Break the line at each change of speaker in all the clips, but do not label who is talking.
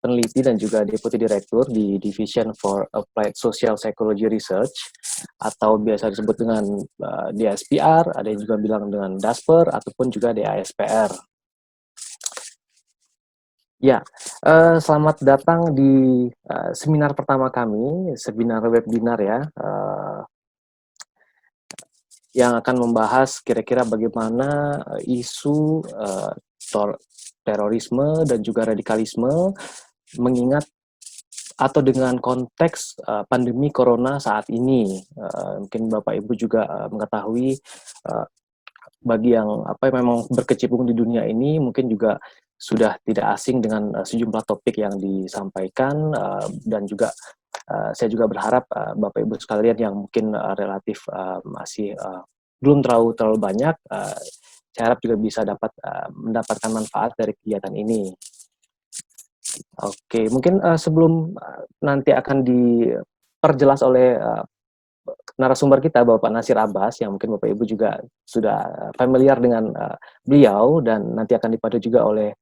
peneliti dan juga Deputi Direktur di Division for Applied Social Psychology Research, atau biasa disebut dengan DSPR, ada yang juga bilang dengan DASPER, ataupun juga DASPR. Ya, selamat datang di seminar pertama kami, seminar webinar ya, yang akan membahas kira-kira bagaimana isu terorisme dan juga radikalisme mengingat atau dengan konteks pandemi corona saat ini. Mungkin Bapak Ibu juga mengetahui bagi yang memang berkecimpung di dunia ini mungkin juga sudah tidak asing dengan sejumlah topik yang disampaikan, dan juga saya juga berharap Bapak Ibu sekalian yang mungkin relatif masih belum terlalu banyak, saya harap juga bisa mendapatkan manfaat dari kegiatan ini. Oke, mungkin sebelum nanti akan diperjelas oleh narasumber kita, Bapak Nasir Abbas, yang mungkin Bapak Ibu juga sudah familiar dengan beliau, dan nanti akan dipandu juga oleh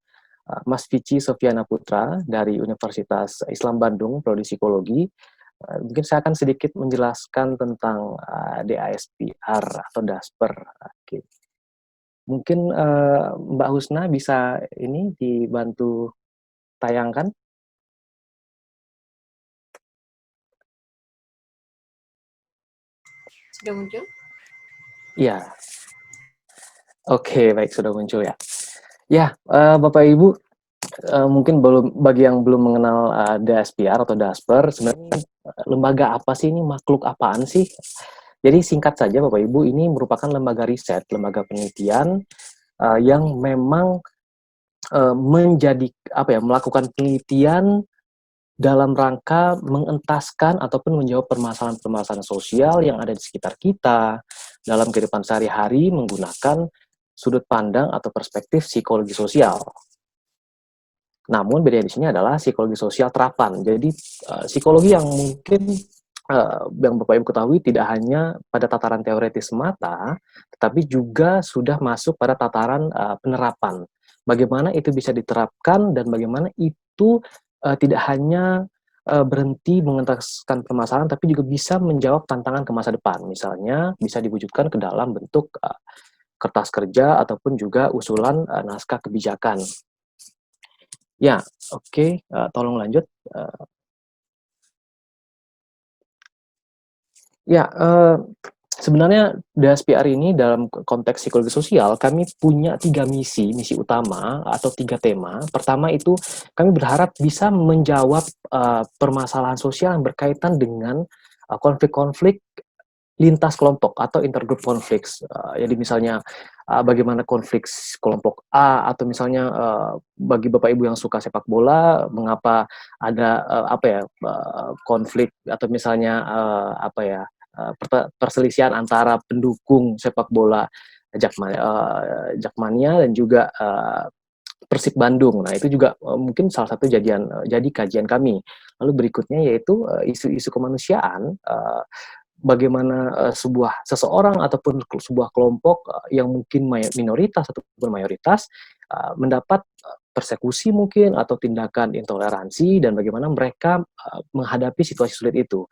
Mas Vici Sofiana Putra dari Universitas Islam Bandung, Prodi Psikologi. Mungkin saya akan sedikit menjelaskan tentang DASPR atau DASPER. Oke. Mungkin Mbak Husna bisa ini dibantu tayangkan.
Sudah muncul?
Iya. Oke, baik, sudah muncul ya. Ya, Bapak Ibu, mungkin bagi yang belum mengenal DSPR atau DASPER, sebenarnya lembaga apa sih ini, makhluk apaan sih? Jadi singkat saja Bapak Ibu, ini merupakan lembaga riset, lembaga penelitian yang memang melakukan penelitian dalam rangka mengentaskan ataupun menjawab permasalahan-permasalahan sosial yang ada di sekitar kita dalam kehidupan sehari-hari menggunakan sudut pandang atau perspektif psikologi sosial. Namun bedanya di sini adalah psikologi sosial terapan. Jadi psikologi yang mungkin yang Bapak Ibu ketahui tidak hanya pada tataran teoretis semata, tetapi juga sudah masuk pada tataran penerapan. Bagaimana itu bisa diterapkan dan bagaimana itu tidak hanya berhenti mengentaskan permasalahan, tapi juga bisa menjawab tantangan ke masa depan. Misalnya bisa diwujudkan ke dalam bentuk kertas kerja ataupun juga usulan naskah kebijakan. Ya, oke, tolong lanjut. Ya, sebenarnya DSPR ini dalam konteks psikologi sosial, kami punya 3 misi utama atau 3 tema. Pertama itu kami berharap bisa menjawab permasalahan sosial yang berkaitan dengan konflik-konflik lintas kelompok atau intergroup conflicts. Jadi misalnya bagaimana konflik kelompok A, atau misalnya bagi Bapak Ibu yang suka sepak bola, mengapa ada konflik, atau misalnya perselisihan antara pendukung sepak bola Jakmania dan juga Persib Bandung. Nah, itu juga mungkin salah satu jadi kajian kami. Lalu berikutnya yaitu isu-isu kemanusiaan, bagaimana seseorang ataupun sebuah kelompok yang mungkin minoritas ataupun mayoritas mendapat persekusi mungkin atau tindakan intoleransi, dan bagaimana mereka menghadapi situasi sulit itu.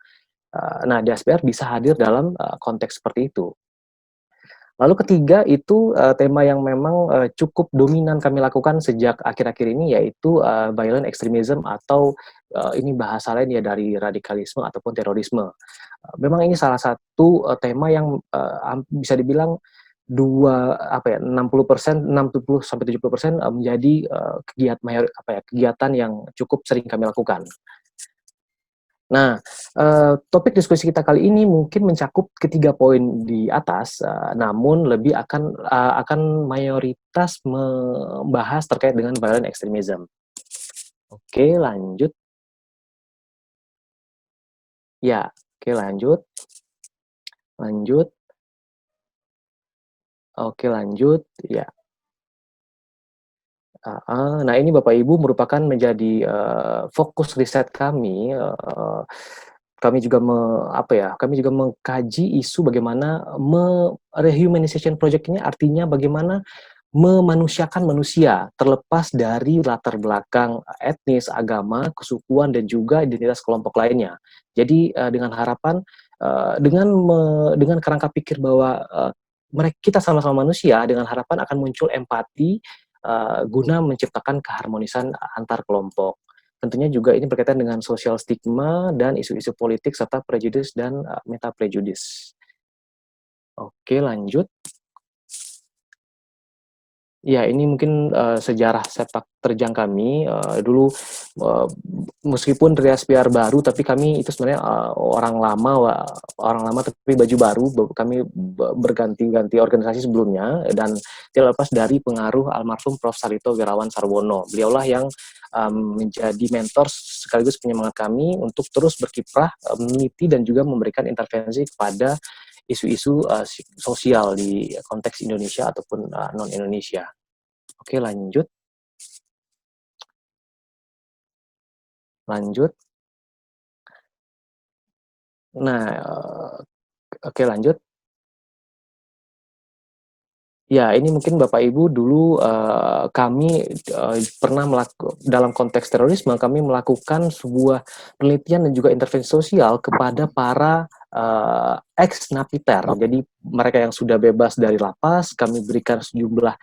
Nah, DSPR bisa hadir dalam konteks seperti itu. Lalu ketiga itu tema yang memang cukup dominan kami lakukan sejak akhir-akhir ini, yaitu violent extremism, atau ini bahasa lain ya dari radikalisme ataupun terorisme. Memang ini salah satu tema yang bisa dibilang 60% 70% menjadi kegiatan yang cukup sering kami lakukan. Nah, topik diskusi kita kali ini mungkin mencakup ketiga poin di atas, namun lebih akan mayoritas membahas terkait dengan violent extremism. Oke, lanjut. Ya, oke, lanjut. Lanjut. Oke, lanjut. Ya. Nah, ini Bapak Ibu merupakan menjadi fokus riset kami. Kami juga kami juga mengkaji isu bagaimana rehumanization project ini, artinya bagaimana memanusiakan manusia terlepas dari latar belakang etnis, agama, kesukuan dan juga identitas kelompok lainnya. Jadi dengan harapan dengan kerangka pikir bahwa mereka kita sama-sama manusia dengan harapan akan muncul empati guna menciptakan keharmonisan antar kelompok. Tentunya juga ini berkaitan dengan sosial stigma dan isu-isu politik serta prejudis dan meta prejudis. Oke, lanjut. Ya, ini mungkin, sejarah sepak terjang kami, dulu, eee, meskipun Rias Piar baru, tapi kami itu sebenarnya, orang lama tapi baju baru, kami berganti-ganti organisasi sebelumnya dan tidak lepas dari pengaruh almarhum Prof. Sarito Wirawan Sarwono. Beliaulah yang, menjadi mentor sekaligus penyemangat kami untuk terus berkiprah, meneliti dan juga memberikan intervensi kepada isu-isu, sosial di konteks Indonesia ataupun, non Indonesia. Oke, lanjut lanjut. Nah, oke lanjut. Ya, ini mungkin Bapak Ibu dulu, kami, pernah dalam konteks terorisme, kami melakukan sebuah penelitian dan juga intervensi sosial kepada para, ex-napiter. Jadi mereka yang sudah bebas dari lapas, kami berikan sejumlah,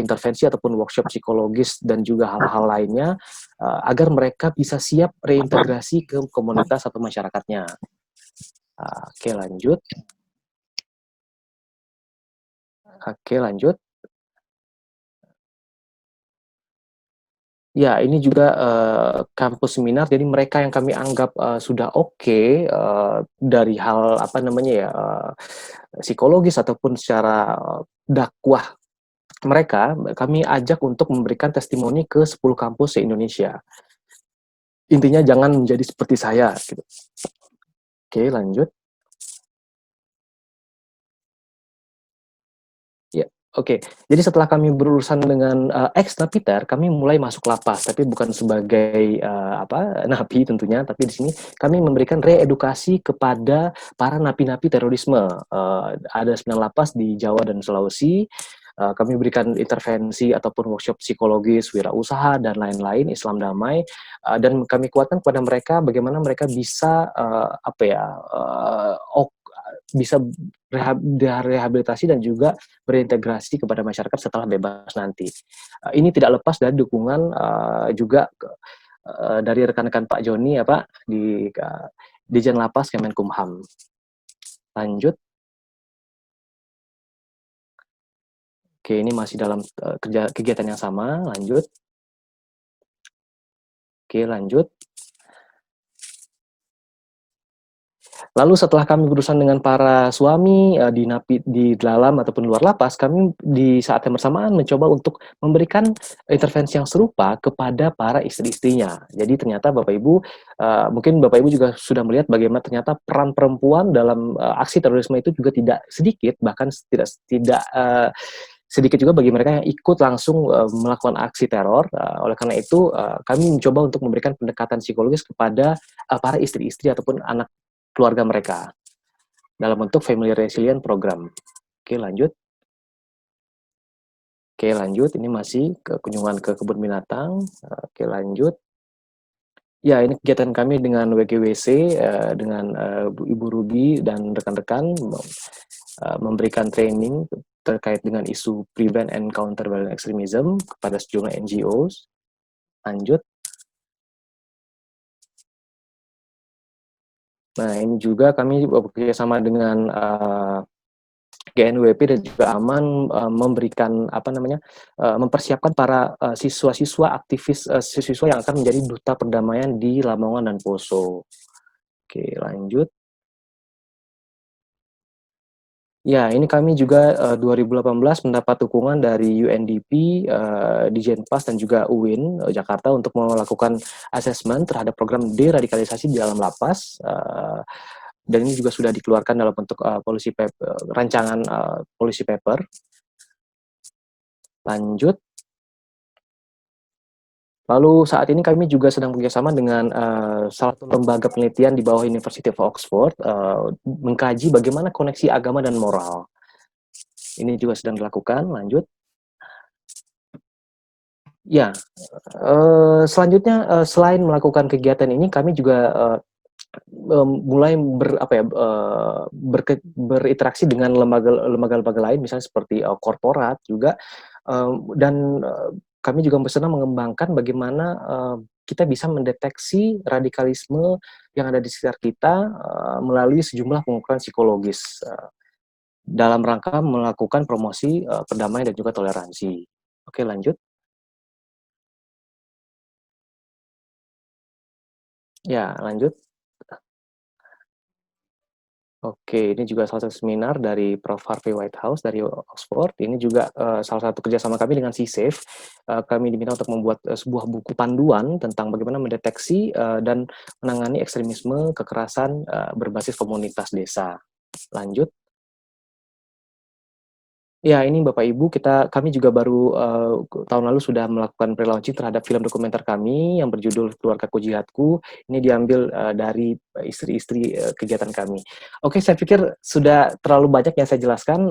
intervensi ataupun workshop psikologis dan juga hal-hal lainnya, agar mereka bisa siap reintegrasi ke komunitas atau masyarakatnya. Oke lanjut. Oke lanjut. Ya, ini juga, kampus seminar, jadi mereka yang kami anggap, sudah oke, dari hal, apa namanya ya, psikologis ataupun secara dakwah mereka, kami ajak untuk memberikan testimoni ke 10 kampus se-Indonesia. Intinya jangan menjadi seperti saya, gitu. Oke, lanjut. Ya, oke. Jadi setelah kami berurusan dengan, ex-napiter, kami mulai masuk lapas, tapi bukan sebagai, napi tentunya, tapi di sini kami memberikan reedukasi kepada para napi-napi terorisme. Ada 9 lapas di Jawa dan Sulawesi, kami berikan intervensi ataupun workshop psikologis, wirausaha, dan lain-lain, Islam damai, dan kami kuatkan kepada mereka bagaimana mereka bisa, apa ya, bisa rehabilitasi dan juga berintegrasi kepada masyarakat setelah bebas nanti. Ini tidak lepas dari dukungan, juga dari rekan-rekan Pak Joni ya Pak, di Dirjen Lapas Kemenkumham. Lanjut. Oke, ini masih dalam, kegiatan yang sama, lanjut. Oke, lanjut. Lalu setelah kami berurusan dengan para suami, di dalam ataupun luar lapas, kami di saat yang bersamaan mencoba untuk memberikan intervensi yang serupa kepada para istri-istrinya. Jadi ternyata Bapak Ibu, mungkin Bapak Ibu juga sudah melihat bagaimana ternyata peran perempuan dalam, aksi terorisme itu juga tidak sedikit, bahkan tidak tidak, sedikit juga bagi mereka yang ikut langsung, melakukan aksi teror. Oleh karena itu, kami mencoba untuk memberikan pendekatan psikologis kepada, para istri-istri ataupun anak keluarga mereka, dalam bentuk family resilient program. Oke lanjut. Oke lanjut, ini masih kunjungan ke kebun binatang. Oke lanjut. Ya, ini kegiatan kami dengan WGWC, dengan, Ibu Ruby dan rekan-rekan, memberikan training terkait dengan isu prevent and counter violent extremism kepada sejumlah NGOs. Lanjut. Nah, ini juga kami bekerjasama dengan, GNWP dan juga Aman, memberikan apa namanya, mempersiapkan para, siswa-siswa aktivis, siswa yang akan menjadi duta perdamaian di Lamongan dan Poso. Oke, lanjut. Ya, ini kami juga, 2018 mendapat dukungan dari UNDP, Dijenpas dan juga UIN, Jakarta untuk melakukan asesmen terhadap program deradikalisasi di dalam lapas, dan ini juga sudah dikeluarkan dalam bentuk, rancangan, policy paper. Lanjut. Lalu saat ini kami juga sedang bekerjasama dengan, salah satu lembaga penelitian di bawah University of Oxford, mengkaji bagaimana koneksi agama dan moral. Ini juga sedang dilakukan, lanjut. Ya, selanjutnya, selain melakukan kegiatan ini kami juga, mulai apa ya, berinteraksi dengan lembaga-lembaga lain misalnya seperti, korporat juga, dan, kami juga sedang mengembangkan bagaimana, kita bisa mendeteksi radikalisme yang ada di sekitar kita, melalui sejumlah pengukuran psikologis, dalam rangka melakukan promosi, perdamaian dan juga toleransi. Oke, lanjut. Ya, lanjut. Oke, ini juga salah satu seminar dari Prof. Harvey Whitehouse dari Oxford. Ini juga, salah satu kerjasama kami dengan C-SAFE. Kami diminta untuk membuat, sebuah buku panduan tentang bagaimana mendeteksi, dan menangani ekstremisme kekerasan, berbasis komunitas desa. Lanjut. Ya, ini Bapak Ibu, kami juga baru, tahun lalu sudah melakukan pre-launching terhadap film dokumenter kami yang berjudul Keluargaku Jihadku. Ini diambil, dari istri-istri, kegiatan kami. Oke, saya pikir sudah terlalu banyak yang saya jelaskan,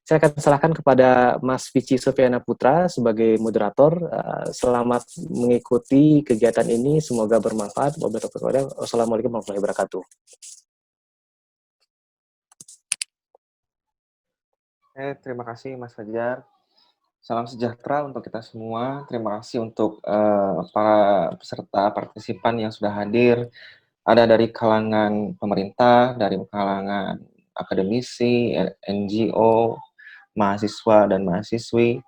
saya akan serahkan kepada Mas Vici Sofyana Putra sebagai moderator. Selamat mengikuti kegiatan ini, semoga bermanfaat. Wassalamualaikum warahmatullahi wabarakatuh.
Terima kasih Mas Fajar. Salam sejahtera untuk kita semua. Terima kasih untuk para peserta partisipan yang sudah hadir. Ada dari kalangan pemerintah, dari kalangan akademisi, NGO, mahasiswa dan mahasiswi.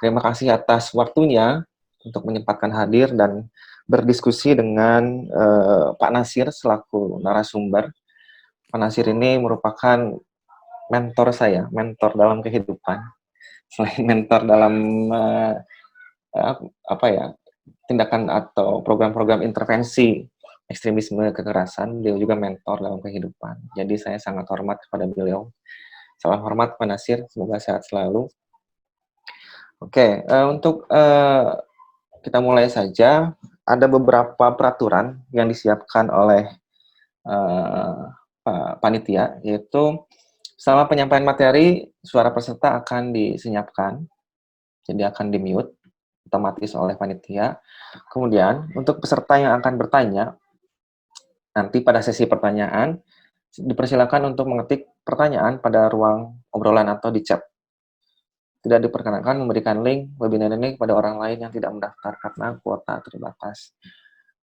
Terima kasih atas waktunya untuk menyempatkan hadir dan berdiskusi dengan Pak Nasir selaku narasumber. Pak Nasir ini merupakan mentor saya, mentor dalam kehidupan. Selain mentor dalam apa ya, tindakan atau program-program intervensi ekstremisme kekerasan, beliau juga mentor dalam kehidupan. Jadi saya sangat hormat kepada beliau. Salam hormat Pak Nasir, semoga sehat selalu. Oke, untuk kita mulai saja. Ada beberapa peraturan yang disiapkan oleh panitia, yaitu selama penyampaian materi, suara peserta akan disenyapkan, jadi akan di-mute otomatis oleh panitia. Kemudian, untuk peserta yang akan bertanya, nanti pada sesi pertanyaan, dipersilakan untuk mengetik pertanyaan pada ruang obrolan atau di chat. Tidak diperkenankan memberikan link webinar ini kepada orang lain yang tidak mendaftar karena kuota terbatas.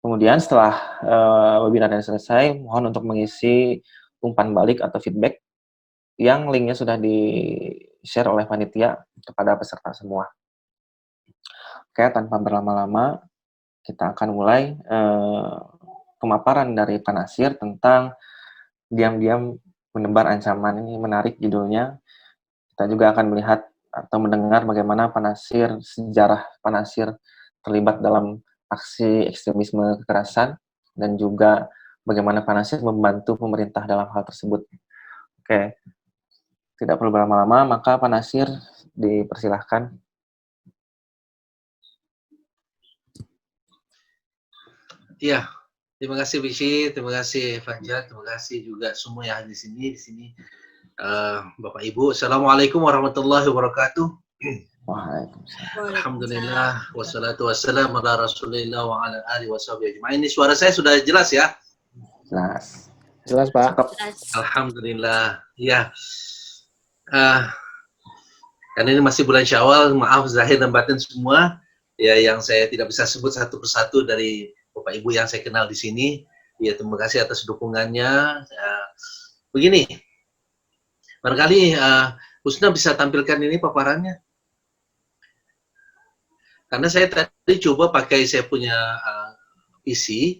Kemudian setelah webinar ini selesai, mohon untuk mengisi umpan balik atau feedback yang linknya sudah di-share oleh panitia kepada peserta semua. Oke, tanpa berlama-lama, kita akan mulai pemaparan dari Pak Nasir tentang diam-diam menebar ancaman. Ini menarik judulnya. Kita juga akan melihat atau mendengar bagaimana Pak Nasir, sejarah Pak Nasir terlibat dalam aksi ekstremisme kekerasan, dan juga bagaimana Pak Nasir membantu pemerintah dalam hal tersebut. Oke, tidak perlu berlama-lama, maka Pak Nasir dipersilahkan.
Ya, terima kasih Bishi, terima kasih Fajar, terima kasih juga semua yang hadir di sini. Bapak Ibu, Assalamualaikum warahmatullahi wabarakatuh.
Waalaikumsalam.
Alhamdulillah, wassalatu wassalamu ala rasulillah wa ala alihi washabihi ajma'in. Ini suara saya sudah jelas ya?
Jelas.
Jelas, Pak.
Alhamdulillah. Ya. Karena ini masih bulan Syawal, maaf zahir dan batin semua ya yang saya tidak bisa sebut satu persatu dari Bapak Ibu yang saya kenal di sini. Ya, terima kasih atas dukungannya. Begini, barangkali Husna bisa tampilkan ini paparannya. Karena saya tadi coba pakai saya punya PC,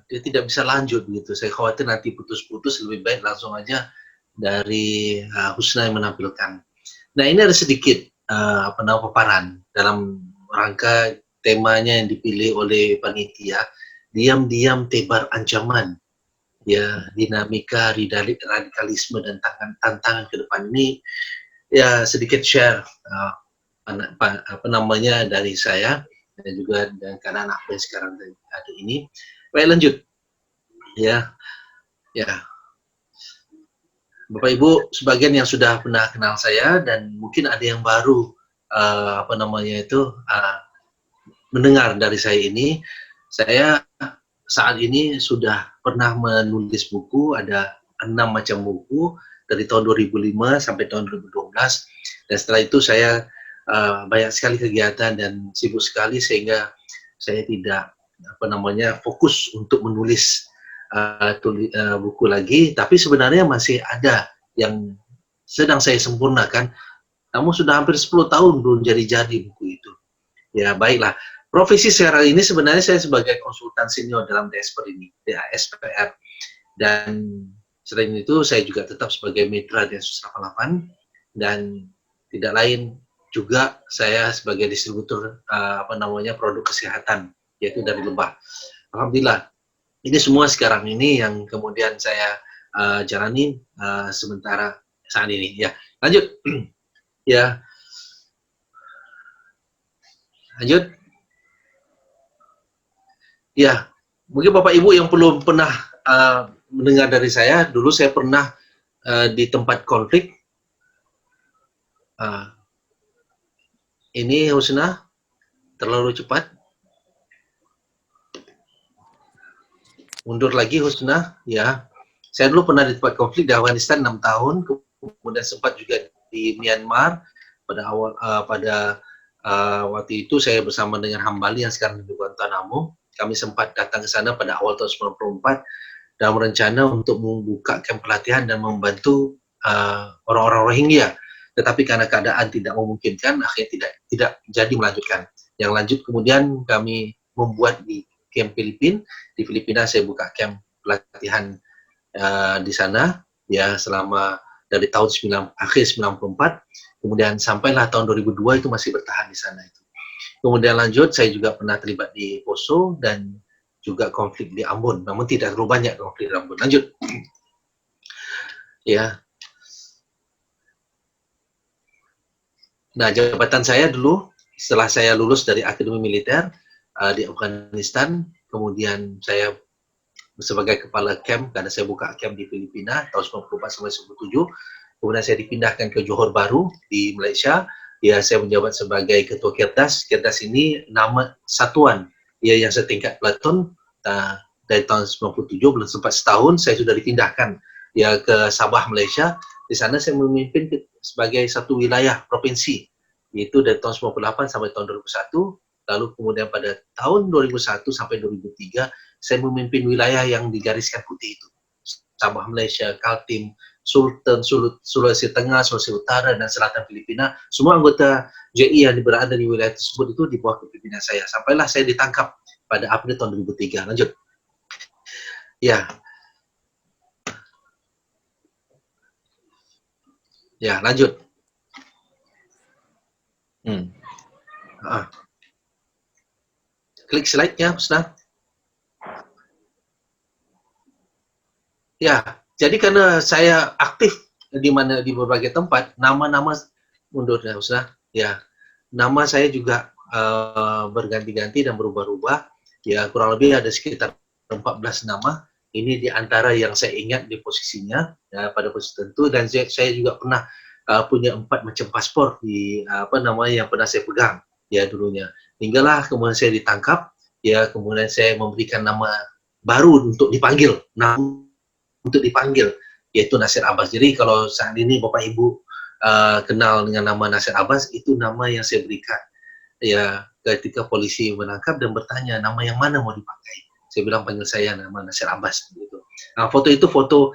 dia tidak bisa lanjut gitu. Saya khawatir nanti putus-putus, lebih baik langsung aja dari Husna yang menampilkan. Nah, ini ada sedikit paparan dalam rangka temanya yang dipilih oleh panitia, diam-diam tebar ancaman, ya, dinamika radikalisme dan tantangan ke depan ini. Ya, sedikit share apa namanya dari saya dan juga dan karena apa yang sekarang ada ini. Baik, lanjut. Ya, ya. Bapak Ibu, sebagian yang sudah pernah kenal saya dan mungkin ada yang baru apa namanya itu mendengar dari saya ini, saya saat ini sudah pernah menulis buku, ada 6 macam buku dari tahun 2005 sampai tahun 2012, dan setelah itu saya banyak sekali kegiatan dan sibuk sekali sehingga saya tidak fokus untuk menulis buku lagi, tapi sebenarnya masih ada yang sedang saya sempurnakan, namun sudah hampir 10 tahun belum jadi-jadi buku itu. Ya, baiklah. Profesi sekarang ini sebenarnya saya sebagai konsultan senior dalam DSPR ini, DASPR. Dan selain itu saya juga tetap sebagai mitra Densus 88 dan tidak lain juga saya sebagai distributor produk kesehatan, yaitu dari Lebah. Alhamdulillah. Ini semua sekarang ini yang kemudian saya jalani sementara saat ini. Ya, lanjut. Ya. Lanjut. Ya, mungkin Bapak Ibu yang belum pernah mendengar dari saya, dulu saya pernah di tempat konflik. Ini Husna, terlalu cepat. Mundur lagi Husna, ya. Saya dulu pernah di tempat konflik di Afghanistan 6 tahun, kemudian sempat juga di Myanmar pada waktu itu saya bersama dengan Hambali yang sekarang di Guantanamo. Kami sempat datang ke sana pada awal tahun 94 dalam rencana untuk membuka kamp pelatihan dan membantu orang-orang Rohingya. Tetapi karena keadaan tidak memungkinkan, akhirnya tidak jadi melanjutkan. Yang lanjut kemudian kami membuat di kamp Filipina. Di Filipina saya buka kamp pelatihan di sana ya selama dari tahun akhir 94, kemudian sampailah tahun 2002 itu masih bertahan di sana itu. Kemudian lanjut, saya juga pernah terlibat di Poso dan juga konflik di Ambon. Namun tidak terlalu banyak konflik di Ambon. Lanjut. Ya. Nah, jabatan saya dulu, setelah saya lulus dari Akademi Militer di Afghanistan, kemudian saya sebagai kepala camp, karena saya buka camp di Filipina tahun 94 sampai 97. Kemudian saya dipindahkan ke Johor Bahru di Malaysia. Ya, saya menjabat sebagai ketua Kirtas. Kirtas ini nama satuan ya yang setingkat peleton dari tahun 97, belum sempat setahun saya sudah dipindahkan ya ke Sabah, Malaysia. Di sana saya memimpin sebagai satu wilayah provinsi, yaitu dari tahun 98 sampai tahun 2001. Lalu kemudian pada tahun 2001 sampai 2003 saya memimpin wilayah yang digariskan putih itu. Sabah Malaysia, Kaltim, Sultan, Sulawesi Tengah, Sulawesi Utara, dan Selatan Filipina. Semua anggota JI yang berada di wilayah tersebut itu di bawah kepemimpinan saya. Sampailah saya ditangkap pada April tahun 2003. Lanjut. Ya. Ya, lanjut. Klik slide-nya, Ustaz. Ya, jadi karena saya aktif di berbagai tempat, nama-nama mundur ya, Ustaz. Ya, nama saya juga berganti-ganti dan berubah-ubah. Ya, kurang lebih ada sekitar 14 nama. Ini di antara yang saya ingat di posisinya ya, pada posisi tertentu, dan saya juga pernah punya 4 macam paspor di yang pernah saya pegang ya dulunya. Hinggalah kemudian saya ditangkap, ya kemudian saya memberikan nama baru untuk dipanggil, yaitu Nasir Abbas. Jadi kalau saat ini Bapak Ibu kenal dengan nama Nasir Abbas, itu nama yang saya berikan ya ketika polisi menangkap dan bertanya nama yang mana mau dipakai. Saya bilang panggil saya nama Nasir Abbas gitu. Nah, foto itu foto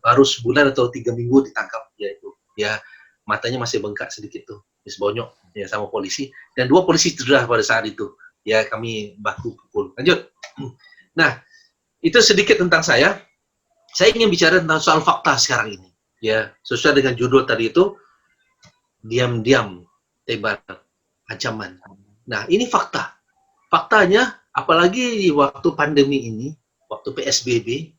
baru sebulan atau 3 minggu ditangkap, yaitu ya matanya masih bengkak sedikit tuh, bonyok ya sama polisi, dan 2 polisi cedera pada saat itu. Ya kami baku pukul. Lanjut. Nah, itu sedikit tentang saya. Saya ingin bicara tentang soal fakta sekarang ini. Ya, sesuai dengan judul tadi itu, diam-diam tebar ancaman. Nah, ini fakta. Faktanya, apalagi di waktu pandemi ini, waktu PSBB,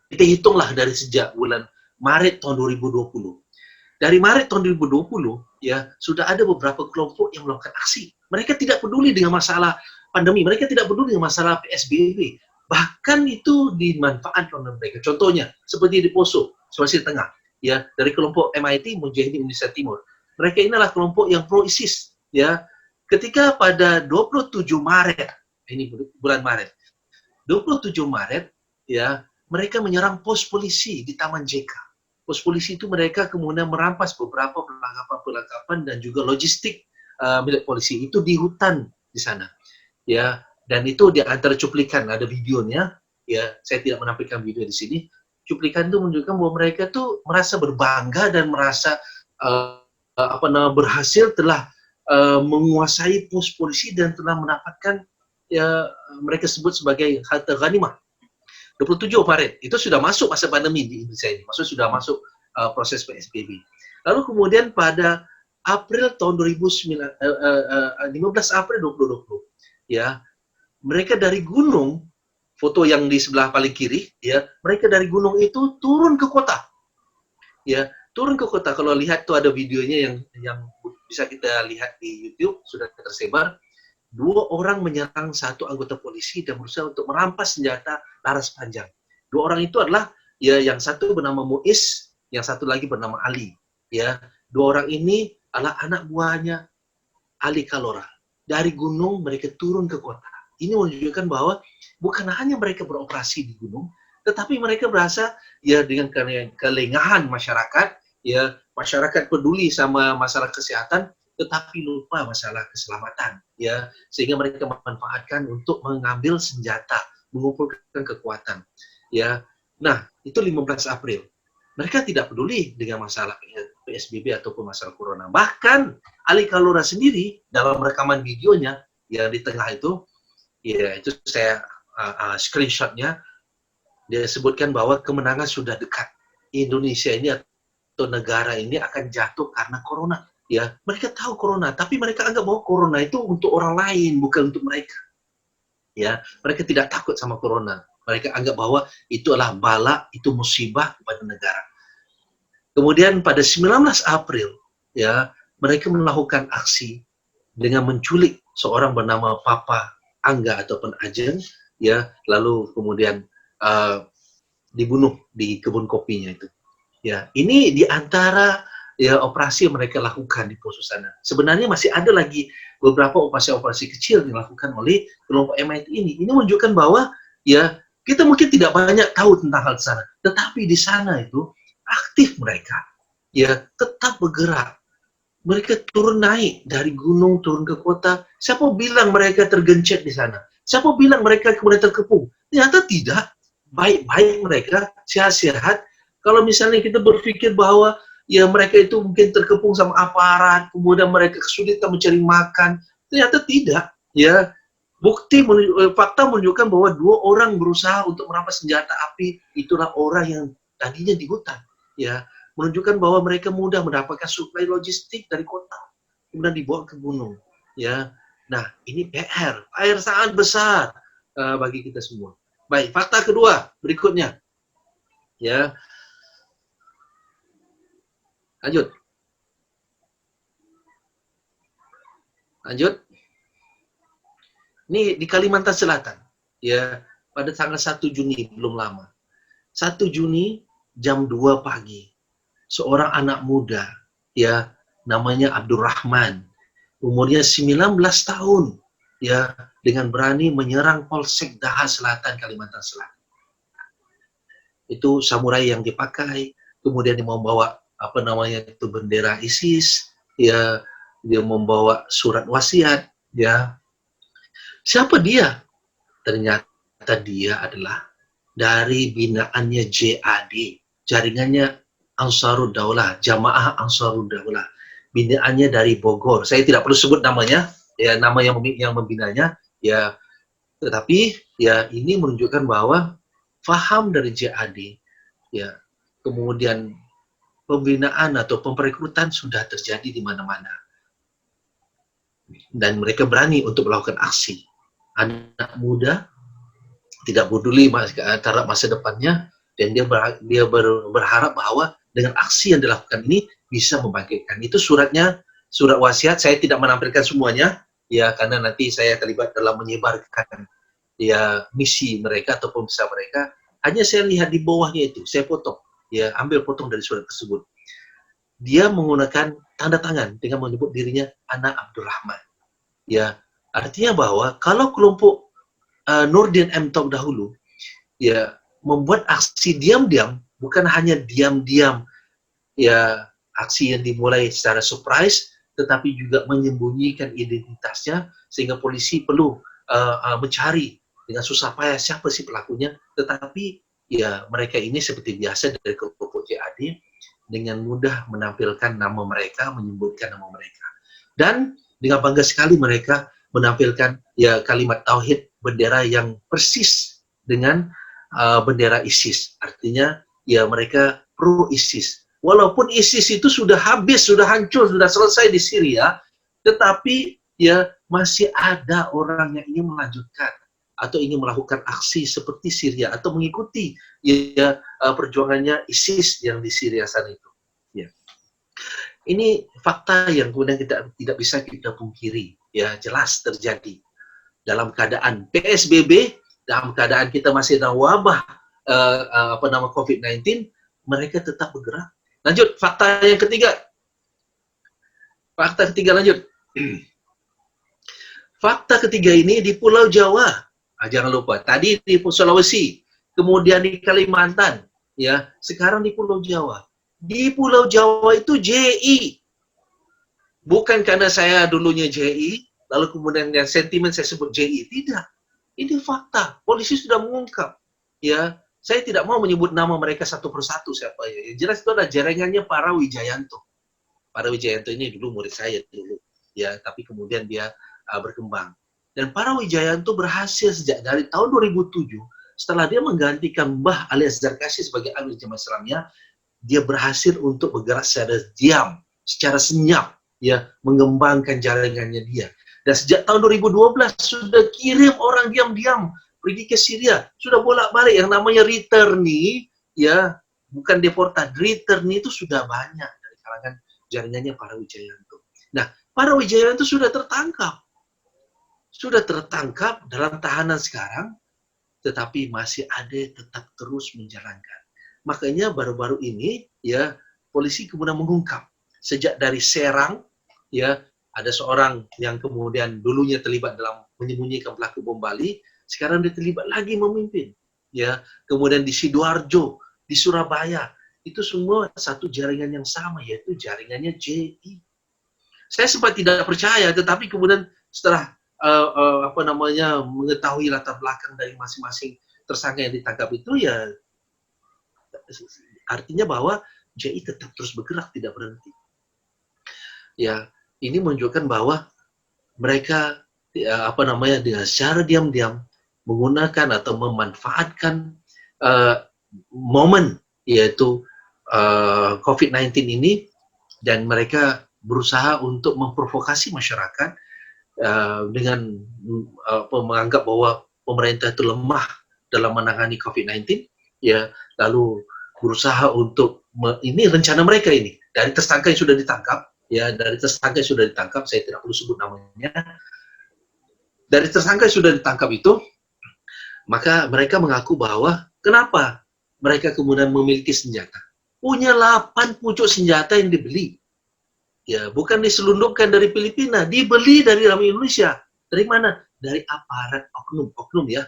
kita hitunglah dari sejak bulan Maret tahun 2020. Dari Maret tahun 2020, ya sudah ada beberapa kelompok yang melakukan aksi. Mereka tidak peduli dengan masalah pandemi, mereka tidak peduli dengan masalah PSBB. Bahkan itu dimanfaatkan oleh mereka. Contohnya, seperti di Poso, Sulawesi Tengah, ya dari kelompok MIT, Mujahidin Indonesia Timur. Mereka inilah kelompok yang pro-ISIS, ya ketika pada 27 Maret, ini bulan Maret, 27 Maret, ya, mereka menyerang pos polisi di Taman JK. Pos polisi itu mereka kemudian merampas beberapa perlengkapan dan juga logistik milik polisi itu di hutan di sana. Ya, dan itu di antara cuplikan, ada videonya. Ya, saya tidak menampilkan video di sini. Cuplikan itu menunjukkan bahwa mereka tuh merasa berbangga dan merasa berhasil telah menguasai pos polisi dan telah mendapatkan ya mereka sebut sebagai harta ghanimah. 27 Maret itu sudah masuk masa pandemi di Indonesia ini, maksudnya sudah masuk proses PSBB. Lalu kemudian pada April tahun 15 April 2020, ya, mereka dari gunung, foto yang di sebelah paling kiri, ya, mereka dari gunung itu turun ke kota, ya, turun ke kota. Kalau lihat tuh ada videonya yang bisa kita lihat di YouTube, sudah tersebar. 2 orang menyerang 1 anggota polisi dan berusaha untuk merampas senjata laras panjang. 2 orang itu adalah, ya, yang satu bernama Muiz, yang satu lagi bernama Ali. Ya, 2 orang ini adalah anak buahnya Ali Kalora. Dari gunung mereka turun ke kota. Ini menunjukkan bahwa bukan hanya mereka beroperasi di gunung, tetapi mereka berasa ya dengan kelengahan masyarakat, ya, masyarakat peduli sama masalah kesehatan, tetapi lupa masalah keselamatan, ya, sehingga mereka memanfaatkan untuk mengambil senjata, mengumpulkan kekuatan, ya. Nah, itu 15 April. Mereka tidak peduli dengan masalah PSBB ataupun masalah corona. Bahkan Ali Kalora sendiri dalam rekaman videonya yang di tengah itu, ya, itu saya screenshotnya, dia sebutkan bahwa kemenangan sudah dekat. Indonesia ini atau negara ini akan jatuh karena corona. Ya, mereka tahu corona, tapi mereka anggap bahwa corona itu untuk orang lain, bukan untuk mereka. Ya, mereka tidak takut sama corona. Mereka anggap bahwa itu adalah bala, itu musibah kepada negara. Kemudian pada 19 April, ya, mereka melakukan aksi dengan menculik seorang bernama Papa Angga ataupun Ajeng, ya, lalu kemudian dibunuh di kebun kopinya itu. Ya, ini di antara ya operasi yang mereka lakukan di poso sana. Sebenarnya masih ada lagi beberapa operasi-operasi kecil yang dilakukan oleh kelompok MIT ini. Ini menunjukkan bahwa ya kita mungkin tidak banyak tahu tentang hal sana, tetapi di sana itu aktif mereka, ya, tetap bergerak. Mereka turun naik dari gunung turun ke kota. Siapa bilang mereka tergencet di sana? Siapa bilang mereka kemudian terkepung? Ternyata tidak. Baik-baik mereka, sehat-sehat. Kalau misalnya kita berpikir bahwa ya mereka itu mungkin terkepung sama aparat, kemudian mereka kesulitan mencari makan, ternyata tidak. Ya, fakta menunjukkan bahwa 2 orang berusaha untuk merampas senjata api, itulah orang yang tadinya di hutan. Ya, menunjukkan bahwa mereka mudah mendapatkan suplai logistik dari kota, kemudian dibawa ke gunung. Ya, nah ini PR sangat besar bagi kita semua. Baik, fakta kedua berikutnya. Ya, lanjut. Ini di Kalimantan Selatan. Ya, pada tanggal 1 Juni, belum lama. 1 Juni jam 2 pagi. Seorang anak muda, ya, namanya Abdurrahman. Umurnya 19 tahun. Ya, dengan berani menyerang Polsek Daha Selatan, Kalimantan Selatan. Itu samurai yang dipakai, kemudian dia membawa bendera ISIS, ya, dia membawa surat wasiat, ya. Siapa dia? Ternyata dia adalah dari binaannya JAD, jaringannya Ansarud Daulah, Jamaah Ansarud Daulah. Binaannya dari Bogor. Saya tidak perlu sebut namanya, ya, nama yang membinanya, ya. Tetapi ya ini menunjukkan bahwa faham dari JAD, ya, kemudian pembinaan atau pemrekrutan sudah terjadi di mana-mana. Dan mereka berani untuk melakukan aksi. Anak muda tidak peduli terhadap masa depannya, dan dia berharap bahwa dengan aksi yang dilakukan ini bisa membangkitkan. Itu suratnya, surat wasiat. Saya tidak menampilkan semuanya, ya, karena nanti saya terlibat dalam menyebarkan ya misi mereka ataupun pesan mereka. Hanya saya lihat di bawahnya itu, saya potong, ya, ambil potong dari surat tersebut. Dia menggunakan tanda tangan dengan menyebut dirinya anak Abdurrahman. Ya, artinya bahwa kalau kelompok Nurdin M. Top dahulu ya membuat aksi diam-diam, bukan hanya diam-diam ya aksi yang dimulai secara surprise, tetapi juga menyembunyikan identitasnya sehingga polisi perlu mencari dengan susah payah siapa sih pelakunya. Tetapi ya mereka ini seperti biasa dari kelompok JAD dengan mudah menampilkan nama mereka, menyebutkan nama mereka. Dan dengan bangga sekali mereka menampilkan ya kalimat tauhid bendera yang persis dengan bendera ISIS. Artinya ya mereka pro ISIS. Walaupun ISIS itu sudah habis, sudah hancur, sudah selesai di Syria, tetapi ya masih ada orang yang ingin melanjutkan atau ingin melakukan aksi seperti Syria atau mengikuti ya perjuangannya ISIS yang di Syria sana itu. Ya. Ini fakta yang kemudian kita tidak bisa kita pungkiri, ya jelas terjadi dalam keadaan PSBB, dalam keadaan kita masih dalam wabah COVID-19, mereka tetap bergerak. Lanjut, fakta yang ketiga. Fakta ketiga lanjut. Fakta ketiga ini di Pulau Jawa. Jangan lupa, tadi di Sulawesi, kemudian di Kalimantan, ya, sekarang di Pulau Jawa. Di Pulau Jawa itu JI. Bukan karena saya dulunya JI, lalu kemudian yang sentimen saya sebut JI. Tidak. Ini fakta. Polisi sudah mengungkap. Ya, saya tidak mau menyebut nama mereka satu persatu siapa ya. Yang jelas itu adalah jaringannya para Wijayanto. Para Wijayanto ini dulu murid saya dulu. Ya, tapi kemudian dia berkembang. Dan para Wijayanto berhasil sejak dari tahun 2007, setelah dia menggantikan Mbah Ali Azhar Kasyih sebagai Amir Jamaah Islamiyah, dia berhasil untuk bergerak secara diam, secara senyap, ya, mengembangkan jaringannya dia. Dan sejak tahun 2012 sudah kirim orang diam-diam pergi ke Syria, sudah bolak-balik yang namanya returnee, ya, bukan deportan, returnee itu sudah banyak dari kalangan jaringannya para Wijayanto. Nah, para Wijayanto sudah tertangkap dalam tahanan sekarang, tetapi masih ada tetap terus menjalankan. Makanya baru-baru ini ya polisi kemudian mengungkap sejak dari Serang ya ada seorang yang kemudian dulunya terlibat dalam menyembunyikan pelaku bom Bali, sekarang dia terlibat lagi memimpin. Ya, kemudian di Sidoarjo, di Surabaya, itu semua satu jaringan yang sama yaitu jaringannya JI. Saya sempat tidak percaya, tetapi kemudian setelah mengetahui latar belakang dari masing-masing tersangka yang ditangkap itu ya artinya bahwa JI tetap terus bergerak, tidak berhenti. Ya, ini menunjukkan bahwa mereka dengan secara diam-diam menggunakan atau memanfaatkan momen yaitu COVID-19 ini, dan mereka berusaha untuk memprovokasi masyarakat dengan menganggap bahwa pemerintah itu lemah dalam menangani COVID-19, ya, lalu berusaha untuk ini rencana mereka ini dari tersangka yang sudah ditangkap, ya, saya tidak perlu sebut namanya. Dari tersangka yang sudah ditangkap itu, maka mereka mengaku bahwa kenapa mereka kemudian memiliki senjata. Punya 8 pucuk senjata yang dibeli. Ya, bukan diselundupkan dari Filipina, dibeli dari dalam Indonesia. Dari mana? Dari aparat oknum ya.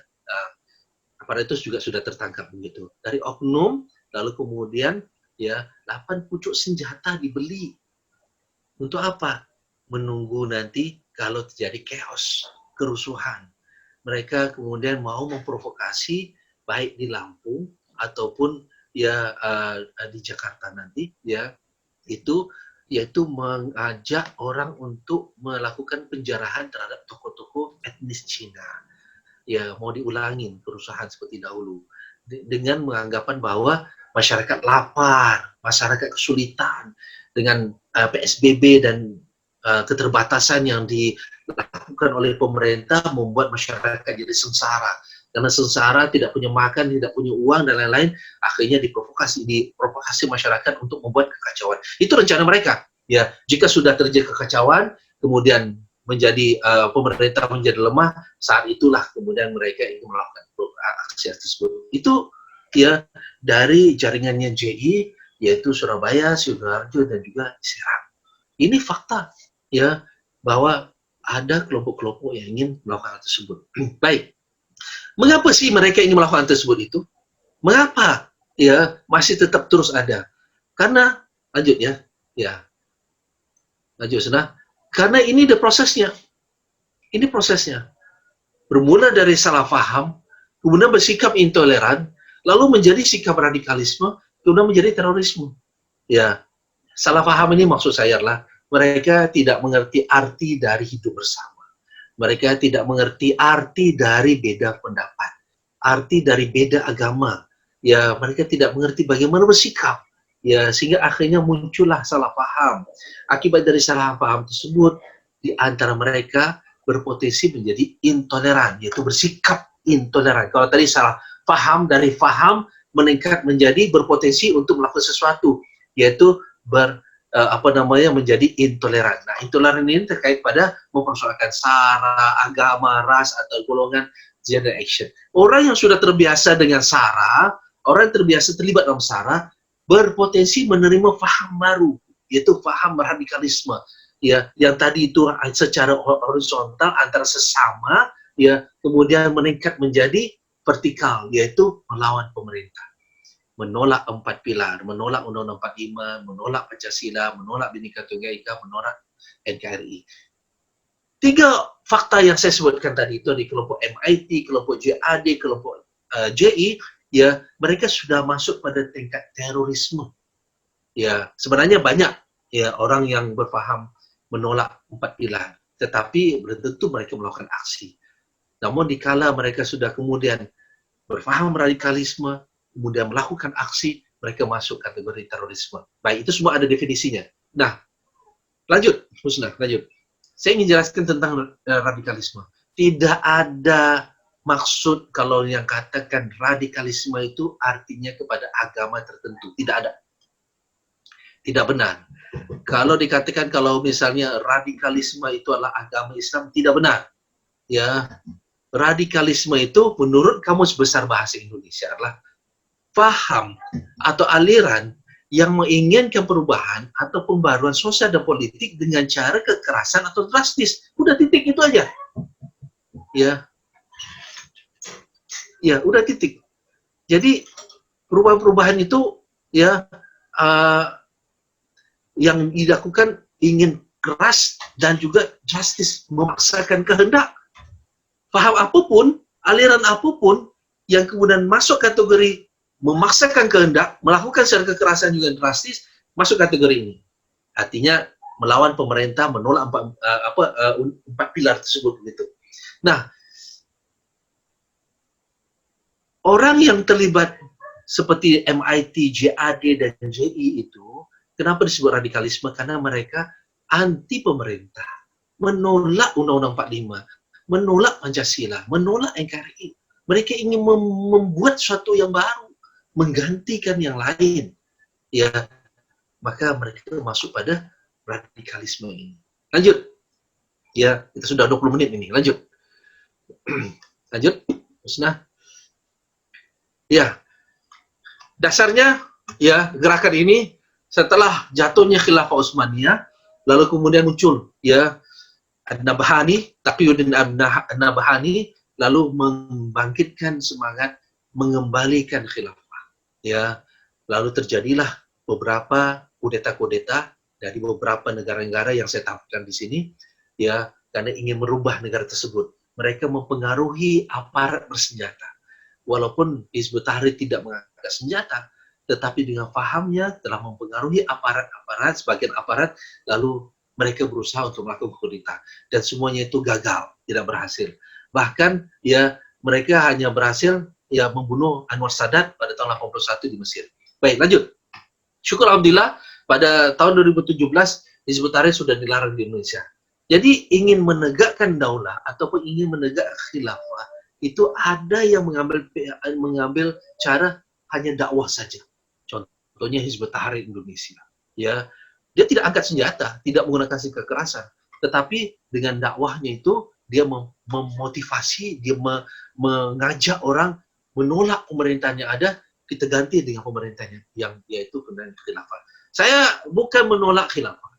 Aparat itu juga sudah tertangkap begitu. Dari oknum, lalu kemudian ya 8 pucuk senjata dibeli. Untuk apa? Menunggu nanti kalau terjadi chaos, kerusuhan. Mereka kemudian mau memprovokasi baik di Lampung ataupun ya di Jakarta nanti ya, itu yaitu mengajak orang untuk melakukan penjarahan terhadap tokoh-tokoh etnis Cina. Ya, mau diulangin kerusuhan seperti dahulu. Dengan menganggapan bahwa masyarakat lapar, masyarakat kesulitan, dengan PSBB dan keterbatasan yang dilakukan oleh pemerintah membuat masyarakat jadi sengsara. Karena sengsara, tidak punya makan, tidak punya uang, dan lain-lain, akhirnya diprovokasi masyarakat untuk membuat kekacauan. Itu rencana mereka. Ya, jika sudah terjadi kekacauan, kemudian menjadi pemerintah menjadi lemah, saat itulah kemudian mereka ingin melakukan aksi tersebut. Itu ya dari jaringannya JI, yaitu Surabaya, Sidoarjo, dan juga Serang. Ini fakta ya bahwa ada kelompok-kelompok yang ingin melakukan hal tersebut. Baik, mengapa sih mereka ingin melakukan hal tersebut itu? Mengapa ya masih tetap terus ada? Karena lanjut ya lanjut sudah. Karena ini the prosesnya, ini prosesnya. Bermula dari salah paham, kemudian bersikap intoleran, lalu menjadi sikap radikalisme, kemudian menjadi terorisme. Ya, salah paham ini maksud saya adalah mereka tidak mengerti arti dari hidup bersama. Mereka tidak mengerti arti dari beda pendapat, arti dari beda agama. Ya, mereka tidak mengerti bagaimana bersikap. Ya, sehingga akhirnya muncullah salah paham. Akibat dari salah paham tersebut, di antara mereka berpotensi menjadi intoleran, yaitu bersikap intoleran. Kalau tadi salah paham, dari paham meningkat menjadi berpotensi untuk melakukan sesuatu, yaitu menjadi intoleran. Nah, intoleran ini terkait pada mempersoalkan sara, agama, ras, atau golongan, gender, action. Orang yang sudah terbiasa dengan sara, orang yang terbiasa terlibat dalam sara, berpotensi menerima paham baru, yaitu paham radikalisme. Ya, yang tadi itu secara horizontal antara sesama, ya, kemudian meningkat menjadi vertikal, yaitu melawan pemerintah, menolak 4 pilar, menolak Undang-Undang 45, menolak Pancasila, menolak Bhinneka Tunggal Ika, menolak NKRI. 3 fakta yang saya sebutkan tadi itu di kelompok MIT, kelompok JAD, kelompok JI, ya, mereka sudah masuk pada tingkat terorisme. Ya, sebenarnya banyak ya orang yang berfaham menolak 4 pilar, tetapi belum tentu mereka melakukan aksi. Namun dikala mereka sudah kemudian berfaham radikalisme, kemudian melakukan aksi, mereka masuk kategori terorisme. Baik, itu semua ada definisinya. Nah, lanjut, Husna, lanjut. Saya ingin jelaskan tentang radikalisme. Tidak ada maksud kalau yang katakan radikalisme itu artinya kepada agama tertentu. Tidak ada. Tidak benar. Kalau dikatakan kalau misalnya radikalisme itu adalah agama Islam, tidak benar. Ya, radikalisme itu menurut Kamus Besar Bahasa Indonesia adalah paham atau aliran yang menginginkan perubahan atau pembaruan sosial dan politik dengan cara kekerasan atau drastis. Udah titik itu aja. Ya. Ya, udah titik. Jadi perubahan-perubahan itu ya yang dilakukan ingin keras dan juga drastis, memaksakan kehendak. Paham apapun, aliran apapun yang kemudian masuk kategori memaksakan kehendak, melakukan secara kekerasan juga drastis, masuk kategori ini. Artinya melawan pemerintah, menolak 4 pilar tersebut gitu. Nah, orang yang terlibat seperti MIT, JAD, dan JI itu, kenapa disebut radikalisme? Karena mereka anti pemerintah, menolak Undang-Undang 45, menolak Pancasila, menolak NKRI. Mereka ingin membuat sesuatu yang baru, menggantikan yang lain. Ya, maka mereka masuk pada radikalisme ini. Lanjut. Ya, kita sudah 20 menit ini. Lanjut. Lanjut. Husna. Ya. Dasarnya ya gerakan ini setelah jatuhnya Khilafah Utsmaniyah, lalu kemudian muncul ya An-Nabhani, Taqiyuddin An-Nabhani, lalu membangkitkan semangat mengembalikan khilafah. Ya, lalu terjadilah beberapa kudeta-kudeta dari beberapa negara-negara yang saya tampilkan di sini, ya, karena ingin merubah negara tersebut. Mereka mempengaruhi aparat bersenjata. Walaupun Hizbut Tahrir tidak mengangkat senjata, tetapi dengan pahamnya telah mempengaruhi aparat-aparat, sebagian aparat, lalu mereka berusaha untuk melakukan kudeta. Dan semuanya itu gagal, tidak berhasil. Bahkan ya mereka hanya berhasil ya membunuh Anwar Sadat pada tahun 81 di Mesir. Baik, lanjut. Syukur alhamdulillah pada tahun 2017 Hizbut Tahrir sudah dilarang di Indonesia. Jadi ingin menegakkan daulah ataupun ingin menegakkan khilafah itu ada yang mengambil cara hanya dakwah saja. Contohnya Hizbut Tahrir Indonesia. Ya, dia tidak angkat senjata, tidak menggunakan kekerasan, tetapi dengan dakwahnya itu dia memotivasi, dia mengajak orang menolak pemerintahan yang ada, kita ganti dengan pemerintahan yang yaitu khilafah. Saya bukan menolak khilafah,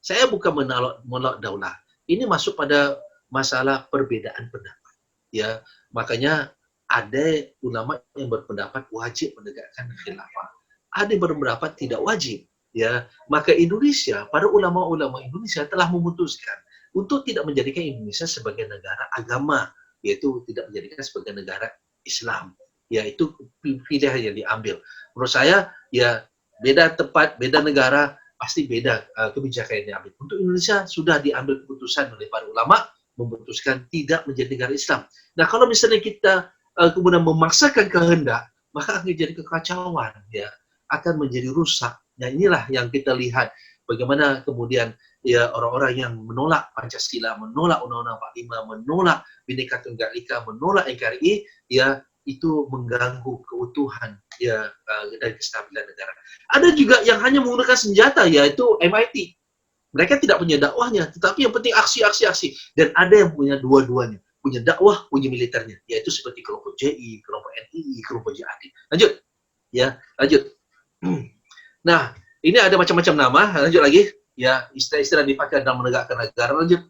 saya bukan menolak daulah, ini masuk pada masalah perbedaan pendapat. Ya, makanya ada ulama yang berpendapat wajib menegakkan khilafah. Ada yang berpendapat tidak wajib. Ya, maka Indonesia, para ulama-ulama Indonesia telah memutuskan untuk tidak menjadikan Indonesia sebagai negara agama, yaitu tidak menjadikan sebagai negara Islam. Ya, itu pilihan yang diambil. Menurut saya, ya beda tempat, beda negara, pasti beda kebijakan yang diambil. Untuk Indonesia sudah diambil keputusan oleh para ulama memutuskan tidak menjadi negara Islam. Nah, kalau misalnya kita kemudian memaksakan kehendak, maka akan jadi kekacauan, ya, akan menjadi rusak. Nah, inilah yang kita lihat bagaimana kemudian ya orang-orang yang menolak Pancasila, menolak Undang-Undang 45, menolak Bhinneka Tunggal Ika, menolak NKRI, ya itu mengganggu keutuhan ya dan kestabilan negara. Ada juga yang hanya menggunakan senjata, yaitu MIT. Mereka tidak punya dakwahnya, tetapi yang penting aksi. Dan ada yang punya dua-duanya, punya dakwah, punya militernya, yaitu seperti kelompok JI, kelompok NII, kelompok JAD. Lanjut, ya, lanjut. Nah, ini ada macam-macam nama. Lanjut lagi, ya istilah-istilah dipakai dalam menegakkan negara. Lanjut,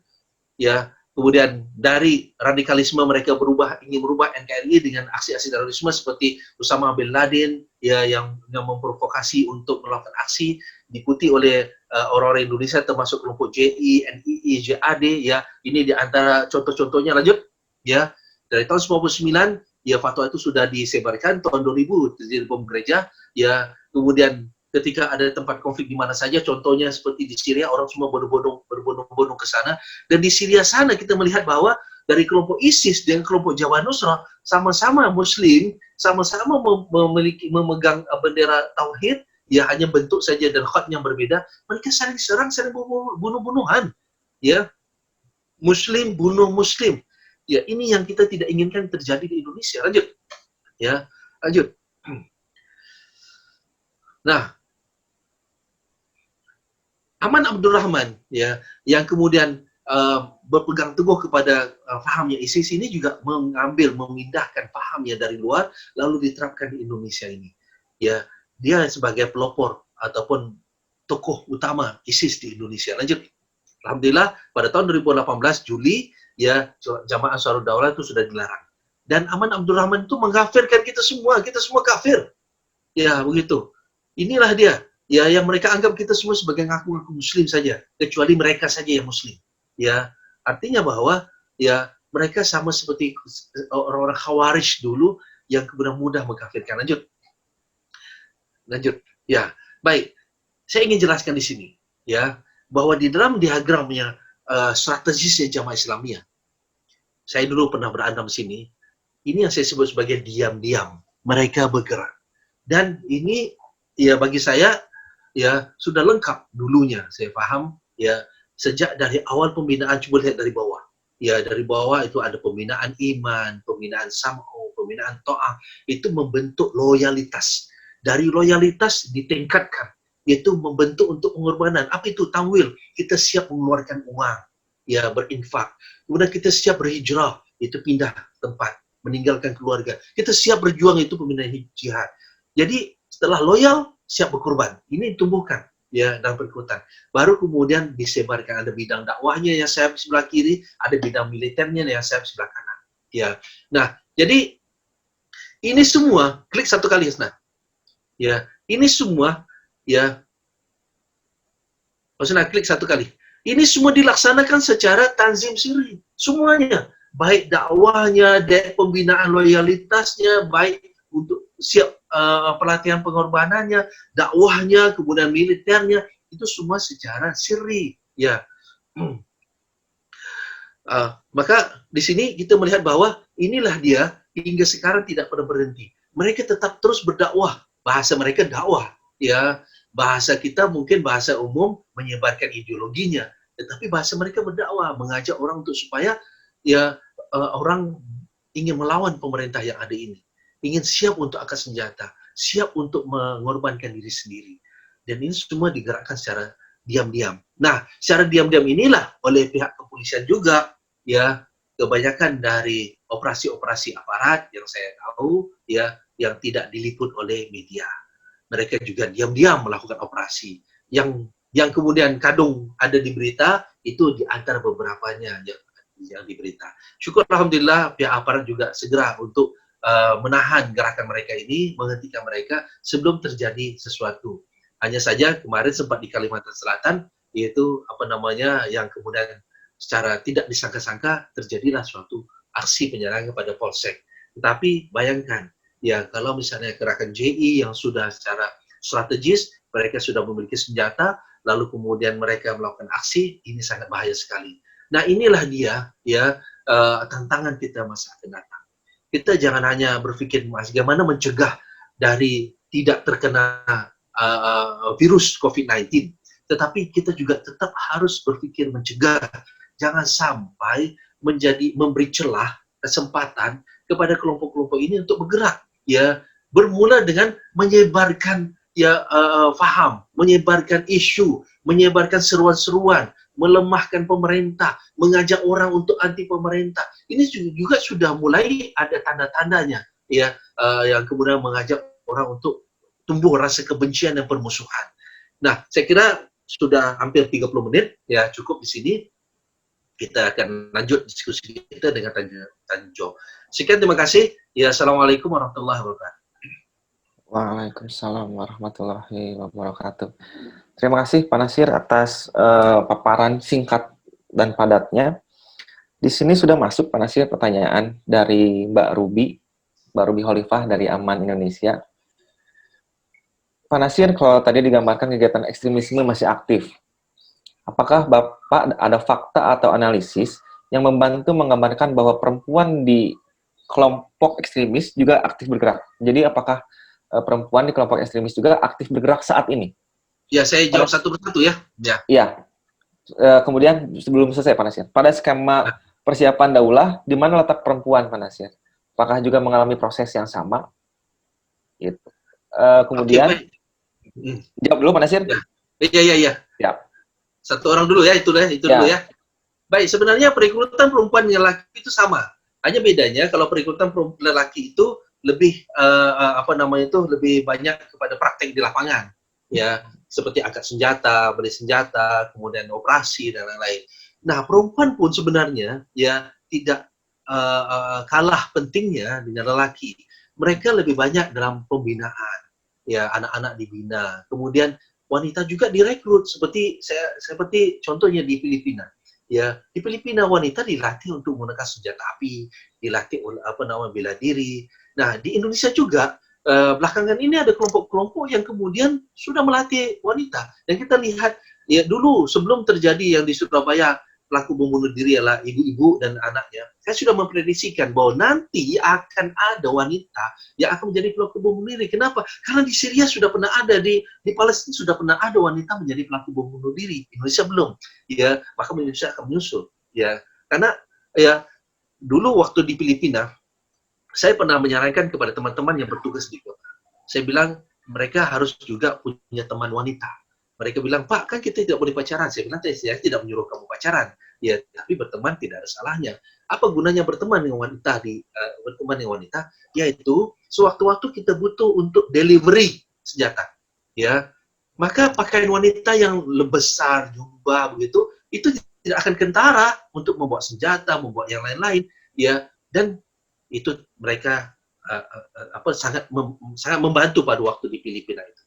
ya. Kemudian dari radikalisme mereka ingin merubah NKRI dengan aksi-aksi terorisme seperti Osama bin Laden ya yang memprovokasi untuk melakukan aksi, diikuti oleh orang-orang Indonesia termasuk kelompok JI, NII, JAD ya. Ini di antara contoh-contohnya. Lanjut ya. Dari tahun 99 ya fatwa itu sudah disebarkan, tahun 2000 terjadi bom gereja ya. Kemudian ketika ada tempat konflik di mana saja, contohnya seperti di Syria, orang semua berbondong-bondong ke sana. Dan di Syria sana kita melihat bahwa dari kelompok ISIS dan kelompok Jabhat Nusrah sama-sama Muslim, sama-sama memegang bendera Tauhid, ya hanya bentuk saja dan khot yang berbeda. Mereka saling serang, saling bunuh-bunuhan. Ya, Muslim bunuh Muslim. Ya, ini yang kita tidak inginkan terjadi di Indonesia. Lanjut. Ya, lanjut. Nah, Aman Abdurrahman ya yang kemudian berpegang teguh kepada pahamnya ISIS ini juga memindahkan pahamnya dari luar lalu diterapkan di Indonesia ini. Ya, dia sebagai pelopor ataupun tokoh utama ISIS di Indonesia. Lanjut. Alhamdulillah pada tahun 2018 Juli ya Jamaah Ansarud Daulah itu sudah dilarang. Dan Aman Abdurrahman itu mengkafirkan kita semua kafir. Ya, begitu. Inilah dia. Ya, yang mereka anggap kita semua sebagai ngaku-ngaku Muslim saja, kecuali mereka saja yang Muslim. Ya, artinya bahwa ya mereka sama seperti orang-orang Khawarij dulu yang kemudian mudah mengkafirkan. Lanjut. Ya, baik. Saya ingin jelaskan di sini, ya, bahwa di dalam diagramnya strategisnya Jamaah Islamiyah, saya dulu pernah berada di sini. Ini yang saya sebut sebagai diam-diam. Mereka bergerak. Dan ini ya bagi saya ya sudah lengkap dulunya. Saya paham ya sejak dari awal pembinaan, coba lihat dari bawah. Ya dari bawah itu ada pembinaan iman, pembinaan sam'u, pembinaan ta'ah, itu membentuk loyalitas. Dari loyalitas ditingkatkan, yaitu membentuk untuk pengorbanan. Apa itu tamwil? Kita siap mengeluarkan uang, ya berinfak. Kemudian kita siap berhijrah, itu pindah tempat, meninggalkan keluarga. Kita siap berjuang, itu pembinaan jihad. Jadi setelah loyal, siap berkorban. Ini ditumbuhkan ya dalam perikutan. Baru kemudian disebarkan, ada bidang dakwahnya yang sayap sebelah kiri, ada bidang militernya yang sayap sebelah kanan. Ya. Nah, jadi ini semua klik satu kali, Hasna. Ya, ini semua ya. Hasna klik satu kali. Ini semua dilaksanakan secara tanzim siri. Semuanya, baik dakwahnya, pembinaan loyalitasnya, baik untuk siap pelatihan pengorbanannya, dakwahnya, kemudian militernya, itu semua secara sirri. Ya, maka di sini kita melihat bahwa inilah dia hingga sekarang tidak pernah berhenti. Mereka tetap terus berdakwah. Bahasa mereka dakwah. Ya, bahasa kita mungkin bahasa umum menyebarkan ideologinya, tetapi bahasa mereka berdakwah, mengajak orang untuk supaya ya orang ingin melawan pemerintah yang ada ini. Ingin siap untuk angkat senjata, siap untuk mengorbankan diri sendiri. Dan ini semua digerakkan secara diam-diam. Nah, secara diam-diam inilah oleh pihak kepolisian juga, ya, kebanyakan dari operasi-operasi aparat yang saya tahu, ya, yang tidak diliput oleh media. Mereka juga diam-diam melakukan operasi. Yang yang kemudian kadung ada di berita itu di antara beberapanya yang di berita. Syukur alhamdulillah pihak aparat juga segera untuk menahan gerakan mereka ini, menghentikan mereka sebelum terjadi sesuatu. Hanya saja kemarin sempat di Kalimantan Selatan, yaitu yang kemudian secara tidak disangka-sangka terjadilah suatu aksi penyerangan kepada Polsek. Tetapi bayangkan, ya kalau misalnya gerakan JI yang sudah secara strategis, mereka sudah memiliki senjata, lalu kemudian mereka melakukan aksi, ini sangat bahaya sekali. Nah inilah dia ya tantangan kita masa akan datang. Kita jangan hanya berpikir bagaimana mencegah dari tidak terkena virus COVID-19, tetapi kita juga tetap harus berpikir mencegah. Jangan sampai memberi celah kesempatan kepada kelompok-kelompok ini untuk bergerak. Ya, bermula dengan menyebarkan faham, menyebarkan isu, menyebarkan seruan-seruan, melemahkan pemerintah, mengajak orang untuk anti pemerintah. Ini juga sudah mulai ada tanda-tandanya, ya, yang kemudian mengajak orang untuk tumbuh rasa kebencian dan permusuhan. Nah, saya kira sudah hampir 30 menit, ya cukup di sini. Kita akan lanjut diskusi kita dengan Tanjo. Sekian, terima kasih. Ya, Assalamualaikum warahmatullahi wabarakatuh.
Waalaikumsalam warahmatullahi wabarakatuh. Terima kasih Pak Nasir atas paparan singkat dan padatnya. Di sini sudah masuk Pak Nasir pertanyaan dari Mbak Ruby Khalifah dari Aman Indonesia. Pak Nasir, kalau tadi digambarkan kegiatan ekstremisme masih aktif, apakah Bapak ada fakta atau analisis yang membantu menggambarkan bahwa perempuan di kelompok ekstremis juga aktif bergerak? Jadi apakah perempuan di kelompok ekstremis juga aktif bergerak saat ini?
Ya, saya jawab satu persatu ya.
Iya. Kemudian sebelum selesai Pak Nasir, pada skema persiapan daulah, di mana letak perempuan Pak Nasir? Apakah juga mengalami proses yang sama? Gitu. Kemudian, jawab dulu Pak Nasir.
Iya.
Siap.
Satu orang dulu ya, itu dulu ya. Baik, sebenarnya perekrutan perempuan dan laki itu sama. Hanya bedanya kalau perekrutan lelaki itu lebih lebih banyak kepada praktek di lapangan, ya, seperti angkat senjata, beli senjata, kemudian operasi dan lain-lain. Nah, perempuan pun sebenarnya ya tidak kalah pentingnya dengan lelaki. Mereka lebih banyak dalam pembinaan, ya, anak-anak dibina. Kemudian wanita juga direkrut seperti contohnya di Filipina. Ya, di Filipina wanita dilatih untuk menggunakan senjata api, dilatih bela diri. Nah, di Indonesia juga belakangan ini ada kelompok-kelompok yang kemudian sudah melatih wanita. Dan kita lihat ya dulu sebelum terjadi yang di Surabaya pelaku bom bunuh diri adalah ibu-ibu dan anaknya. Saya sudah memprediksikan bahwa nanti akan ada wanita yang akan menjadi pelaku bom bunuh diri. Kenapa? Karena di Syria sudah pernah ada, di Palestina sudah pernah ada wanita menjadi pelaku bom bunuh diri. Indonesia belum. Ya, maka Indonesia akan menyusul. Ya, karena ya dulu waktu di Filipina, saya pernah menyarankan kepada teman-teman yang bertugas di kota. Saya bilang mereka harus juga punya teman wanita. Mereka bilang, Pak, kan kita tidak boleh pacaran. Saya bilang, saya tidak menyuruh kamu pacaran. Ya, tapi berteman tidak ada salahnya. Apa gunanya berteman dengan wanita? Yaitu sewaktu-waktu kita butuh untuk delivery senjata. Ya, maka pakaian wanita yang besar, jubah begitu, itu tidak akan kentara untuk membawa senjata, membawa yang lain-lain. Ya, dan itu mereka sangat membantu pada waktu di Filipina itu.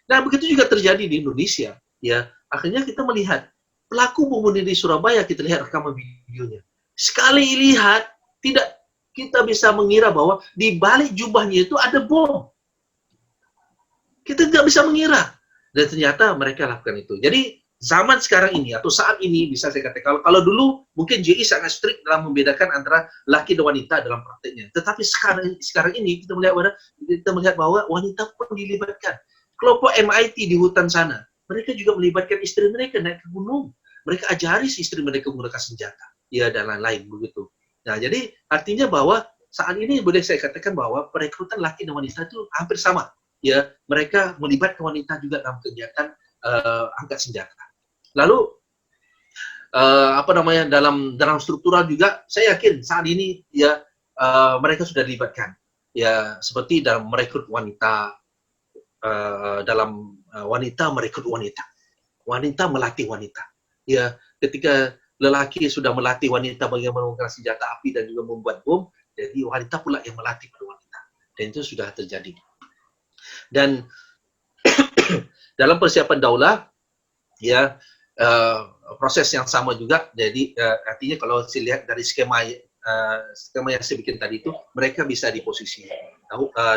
Nah, begitu juga terjadi di Indonesia. Ya, akhirnya kita melihat pelaku bom bunuh diri di Surabaya, kita lihat rekaman videonya. Sekali lihat, tidak kita bisa mengira bahwa di balik jubahnya itu ada bom. Kita tidak bisa mengira. Dan ternyata mereka lakukan itu. Jadi, zaman sekarang ini atau saat ini bisa saya katakan, kalau dulu mungkin JI sangat strict dalam membedakan antara laki dan wanita dalam prakteknya. Tetapi sekarang ini kita melihat bahwa wanita pun dilibatkan. Kelompok MIT di hutan sana, mereka juga melibatkan istri mereka naik ke gunung. Mereka ajari si istri mereka menggunakan senjata, ya, dan lain-lain begitu. Nah, jadi artinya bahwa saat ini boleh saya katakan bahwa perekrutan laki dan wanita itu hampir sama. Ya, mereka melibatkan wanita juga dalam kegiatan angkat senjata. Lalu dalam struktural juga saya yakin saat ini ya mereka sudah dilibatkan. Ya, seperti dalam merekrut wanita, dalam wanita merekrut wanita. wanita melatih wanita. Ya, ketika lelaki sudah melatih wanita bagaimana menggunakan senjata api dan juga membuat bom, jadi wanita pula yang melatih pada wanita. Dan itu sudah terjadi. Dan dalam persiapan daulah, ya proses yang sama juga. Jadi artinya kalau saya lihat dari skema yang saya bikin tadi itu, mereka bisa di posisi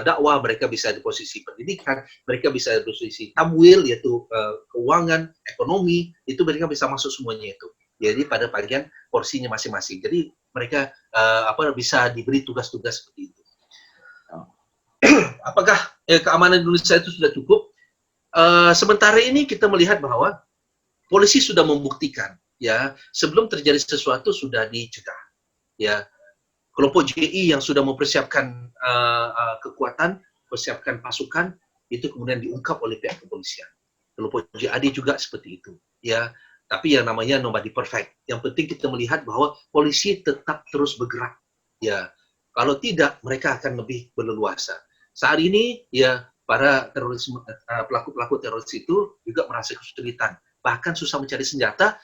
dakwah, mereka bisa di posisi pendidikan, mereka bisa di posisi tamwil, yaitu keuangan, ekonomi, itu mereka bisa masuk semuanya itu. Jadi pada bagian porsinya masing-masing. Jadi mereka bisa diberi tugas-tugas seperti itu. Apakah keamanan Indonesia itu sudah cukup? Sementara ini kita melihat bahwa polisi sudah membuktikan, ya, sebelum terjadi sesuatu sudah dicegah. Ya, kelompok JI yang sudah mempersiapkan kekuatan, persiapkan pasukan, itu kemudian diungkap oleh pihak kepolisian. Kelompok JAD juga seperti itu. Ya, tapi yang namanya nobody perfect. Yang penting kita melihat bahwa polisi tetap terus bergerak. Ya, kalau tidak mereka akan lebih berleluasa. Saat ini, ya, para terorisme, pelaku-pelaku teroris itu juga merasa kesulitan. Bahkan susah mencari senjata.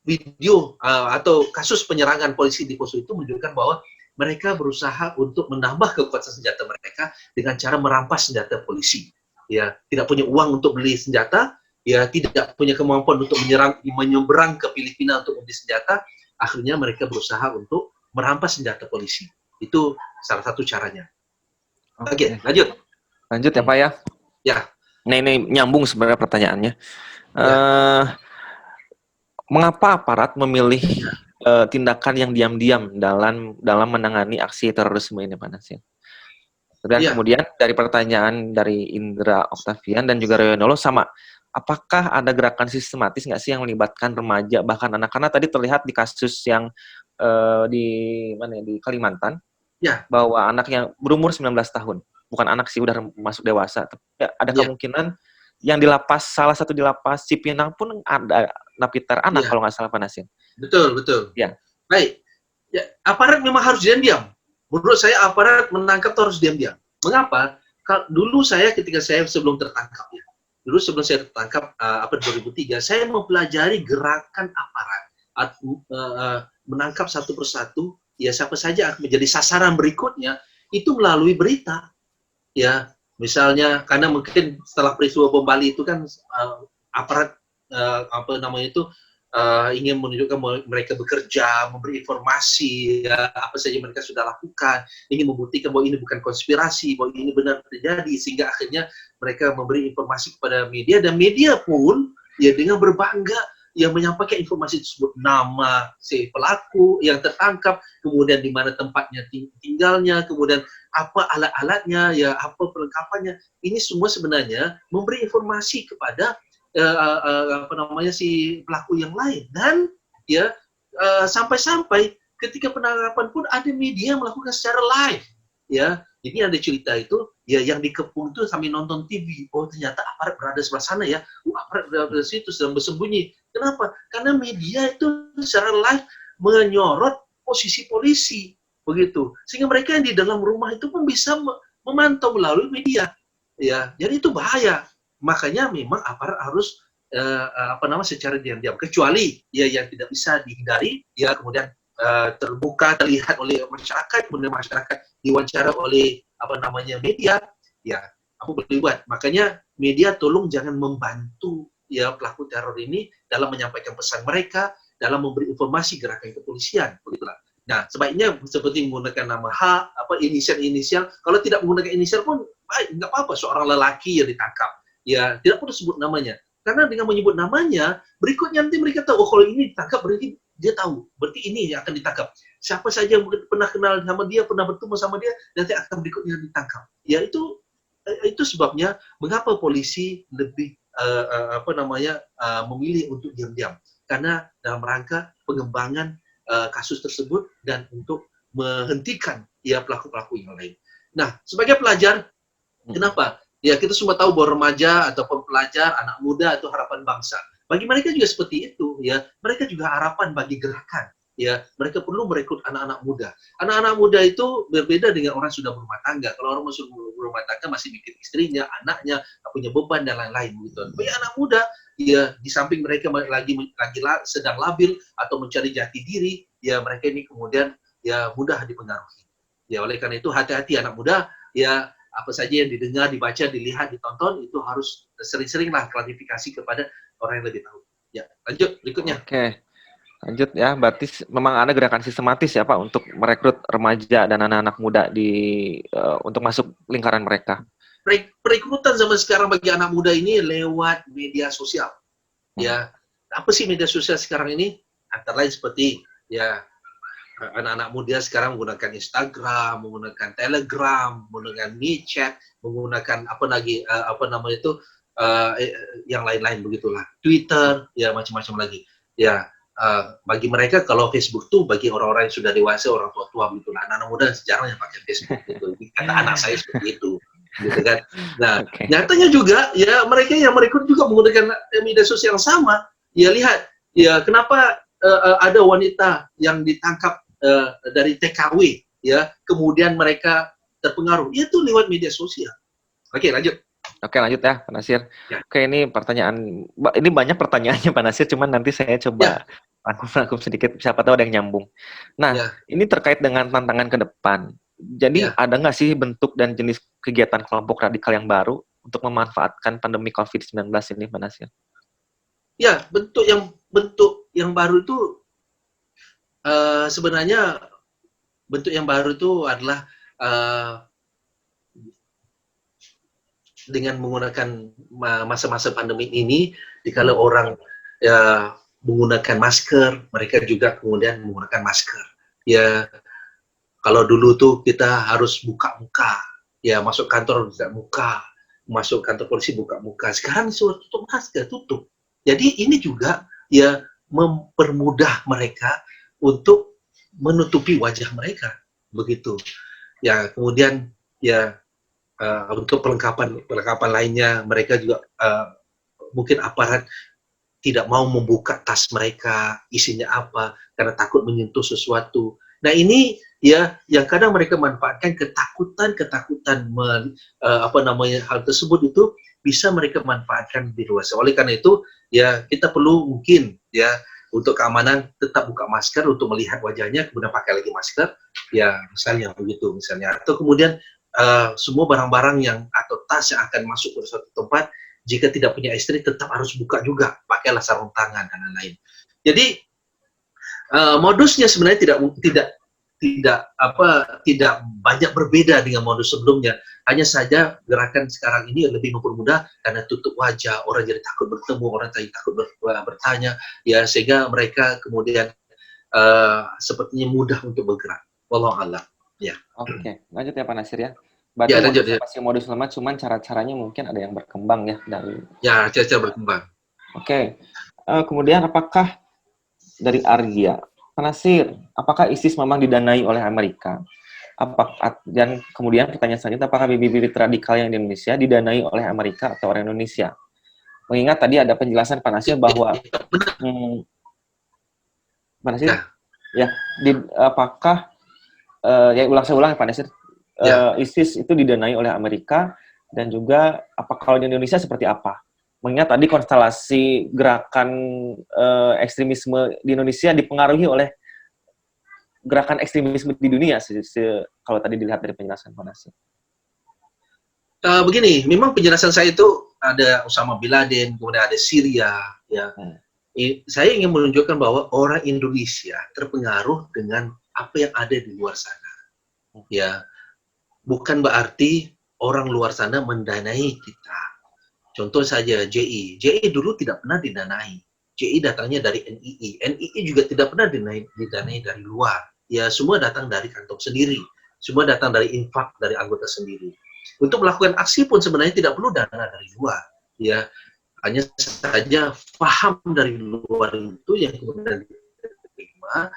Video atau kasus penyerangan polisi di Poso itu menunjukkan bahwa mereka berusaha untuk menambah kekuatan senjata mereka dengan cara merampas senjata polisi. Ya, tidak punya uang untuk beli senjata, ya tidak punya kemampuan untuk menyeberang ke Filipina untuk membeli senjata, akhirnya mereka berusaha untuk merampas senjata polisi. Itu salah satu caranya. Oke, lanjut.
Lanjut ya Pak ya.
Ya.
Nah ini nyambung sebenarnya pertanyaannya. Mengapa aparat memilih tindakan yang diam-diam dalam menangani aksi terorisme ini, Pak Nasil? Dan kemudian dari pertanyaan dari Indra Octavian dan juga Rayonolo sama, apakah ada gerakan sistematis nggak sih yang melibatkan remaja bahkan anak-anak? Tadi terlihat di kasus yang di Kalimantan, bahwa anak yang berumur 19 tahun, bukan anak sih, udah masuk dewasa, tapi ada kemungkinan yang di lapas, salah satu di lapas Cipinang pun ada napiter anak kalau nggak salah Pak Nasil.
Betul, betul.
Ya.
Baik. Ya, aparat memang harus diam-diam. Menurut saya aparat menangkap itu harus diam-diam. Mengapa? Dulu saya ketika saya sebelum tertangkap ya. Dulu sebelum saya tertangkap 2003, saya mempelajari gerakan aparat menangkap satu persatu, ya siapa saja akan menjadi sasaran berikutnya itu melalui berita. Ya, misalnya karena mungkin setelah peristiwa bom Bali itu kan aparat ingin menunjukkan bahwa mereka bekerja, memberi informasi, ya, apa saja mereka sudah lakukan, ingin membuktikan bahwa ini bukan konspirasi, bahwa ini benar terjadi, sehingga akhirnya mereka memberi informasi kepada media, dan media pun ya dengan berbangga yang menyampaikan informasi tersebut, nama si pelaku yang tertangkap, kemudian di mana tempatnya tinggalnya, kemudian apa alat-alatnya, ya apa perlengkapannya. Ini semua sebenarnya memberi informasi kepada si pelaku yang lain. Dan ya sampai-sampai ketika penangkapan pun ada media yang melakukan secara live. Ya, jadi ada cerita itu ya yang dikepung itu sambil nonton TV. Oh, ternyata aparat berada sebelah sana ya. Aparat berada di situ sedang bersembunyi. Kenapa? Karena media itu secara live menyorot posisi polisi, begitu. Sehingga mereka yang di dalam rumah itu pun bisa memantau melalui media. Ya, jadi itu bahaya. Makanya memang aparat harus secara diam-diam, kecuali ya yang tidak bisa dihindari, ya kemudian terbuka, terlihat oleh masyarakat, kemudian masyarakat diwawancara oleh media, ya aku boleh buat. Makanya media tolong jangan membantu ya pelaku teror ini dalam menyampaikan pesan mereka, dalam memberi informasi gerakan kepolisian, begitulah. Nah, sebaiknya seperti menggunakan nama inisial-inisial. Kalau tidak menggunakan inisial pun baik, nggak apa-apa. Seorang lelaki yang ditangkap, ya tidak perlu sebut namanya. Karena dengan menyebut namanya, berikutnya nanti mereka tahu, oh kalau ini ditangkap berarti dia tahu, berarti ini yang akan ditangkap. Siapa saja yang pernah kenal sama dia, pernah bertemu sama dia, nanti akan berikutnya ditangkap. Ya itu sebabnya mengapa polisi lebih memilih untuk diam-diam. Karena dalam rangka pengembangan kasus tersebut dan untuk menghentikan ya pelaku-pelaku yang lain. Nah, sebagai pelajar, kenapa? Ya, kita semua tahu bahwa remaja ataupun pelajar, anak muda itu harapan bangsa. Bagi mereka juga seperti itu, ya. Mereka juga harapan bagi gerakan. Ya, mereka perlu merekrut anak-anak muda. Anak-anak muda itu berbeda dengan orang sudah berumah tangga. Kalau orang sudah berumah tangga masih mikir istrinya, anaknya, punya beban dan lain-lain gitu. Bagi anak muda, ya di samping mereka sedang labil atau mencari jati diri, ya mereka ini kemudian ya mudah dipengaruhi. Ya oleh karena itu hati-hati anak muda, ya apa saja yang didengar, dibaca, dilihat, ditonton itu harus sering-seringlah klarifikasi kepada orang yang lebih tahu. Ya, lanjut berikutnya.
Oke. Lanjut ya, berarti memang ada gerakan sistematis ya Pak untuk merekrut remaja dan anak-anak muda untuk masuk lingkaran mereka.
Perekrutan zaman sekarang bagi anak muda ini lewat media sosial. Ya, apa sih media sosial sekarang ini? Antara lain seperti ya anak-anak muda sekarang menggunakan Instagram, menggunakan Telegram, menggunakan WeChat, menggunakan yang lain-lain begitulah. Twitter, ya macam-macam lagi. Ya, bagi mereka kalau Facebook tuh bagi orang-orang yang sudah dewasa, orang tua-tua gitu lah. Anak-anak muda sejarah yang pakai Facebook gitu. Kata anak saya seperti itu, gitu kan. Nah, nyatanya juga ya mereka yang merekrut juga menggunakan media sosial yang sama. Ya lihat, ya kenapa ada wanita yang ditangkap dari TKW, ya kemudian mereka terpengaruh. Itu lewat media sosial. Oke, lanjut.
Oke, lanjut ya, Pak Nasir.
Ya.
Oke, ini pertanyaan, ini banyak pertanyaannya Pak Nasir, cuman nanti saya coba rangkum sedikit, siapa tahu ada yang nyambung. Nah, ini terkait dengan tantangan ke depan. Jadi, ada nggak sih bentuk dan jenis kegiatan kelompok radikal yang baru untuk memanfaatkan pandemi COVID-19 ini, Pak Nasir?
Ya, bentuk yang baru itu sebenarnya bentuk yang baru itu adalah dengan menggunakan masa-masa pandemi ini, dikala orang ya menggunakan masker, mereka juga kemudian menggunakan masker. Ya, kalau dulu tuh kita harus buka muka, ya masuk kantor buka muka, masuk kantor polisi buka muka. Sekarang disuruh tutup masker, tutup. Jadi ini juga ya mempermudah mereka untuk menutupi wajah mereka, begitu. Ya kemudian ya untuk perlengkapan lainnya mereka juga mungkin aparat tidak mau membuka tas mereka isinya apa karena takut menyentuh sesuatu. Nah ini ya yang kadang mereka manfaatkan ketakutan hal tersebut itu bisa mereka manfaatkan di luar. Oleh karena itu ya kita perlu mungkin ya untuk keamanan tetap buka masker untuk melihat wajahnya, kemudian pakai lagi masker, ya misalnya begitu misalnya. Atau kemudian semua barang-barang atau tas yang akan masuk ke suatu tempat, jika tidak punya istri tetap harus buka juga, pakailah sarung tangan dan lain-lain. Jadi modusnya sebenarnya tidak banyak berbeda dengan modus sebelumnya. Hanya saja gerakan sekarang ini lebih mempermudah karena tutup wajah, orang jadi takut bertemu, orang jadi takut bertanya, ya sehingga mereka kemudian sepertinya mudah untuk bergerak. Wallahu a'lam. Ya.
Oke, lanjut ya Pak Nasir ya. Berarti masih modus lama, cuman cara-caranya mungkin ada yang berkembang ya dari. Ya,
cara berkembang.
Oke. Kemudian apakah dari Argia, Pak Nasir, apakah ISIS memang didanai oleh Amerika? Dan kemudian pertanyaan selanjutnya, apakah bibit-bibit radikal yang di Indonesia didanai oleh Amerika atau orang Indonesia? Mengingat tadi ada penjelasan Pak Nasir bahwa Pak Nasir, apakah saya ulang Pak Nasir, ISIS itu didanai oleh Amerika dan juga kalau di Indonesia seperti apa? Mengingat tadi konstelasi gerakan ekstremisme di Indonesia dipengaruhi oleh gerakan ekstremisme di dunia, kalau tadi dilihat dari penjelasan Pak Nasir.
Begini, memang penjelasan saya itu ada Osama bin Laden, kemudian ada Syria, ya. Saya ingin menunjukkan bahwa orang Indonesia terpengaruh dengan apa yang ada di luar sana. Ya, bukan berarti orang luar sana mendanai kita. Contoh saja JI. JI dulu tidak pernah didanai. JI datangnya dari NII. NII juga tidak pernah didanai dari luar. Ya, semua datang dari kantong sendiri. Semua datang dari infak dari anggota sendiri. Untuk melakukan aksi pun sebenarnya tidak perlu dana dari luar. Ya, hanya saja paham dari luar itu yang kemudian diterima,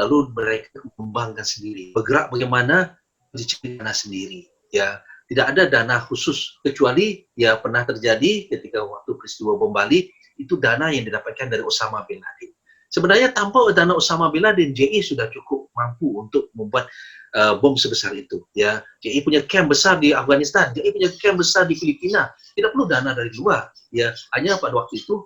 lalu mereka mengembangkan sendiri. Bergerak bagaimana mencari dana sendiri. Ya, tidak ada dana khusus kecuali ya pernah terjadi ketika waktu peristiwa bom Bali itu dana yang didapatkan dari Osama bin Laden. Sebenarnya tanpa dana Osama bin Laden, JI sudah cukup mampu untuk membuat bom sebesar itu. Ya, JI punya camp besar di Afghanistan, JI punya camp besar di Filipina. Tidak perlu dana dari luar. Ya, hanya pada waktu itu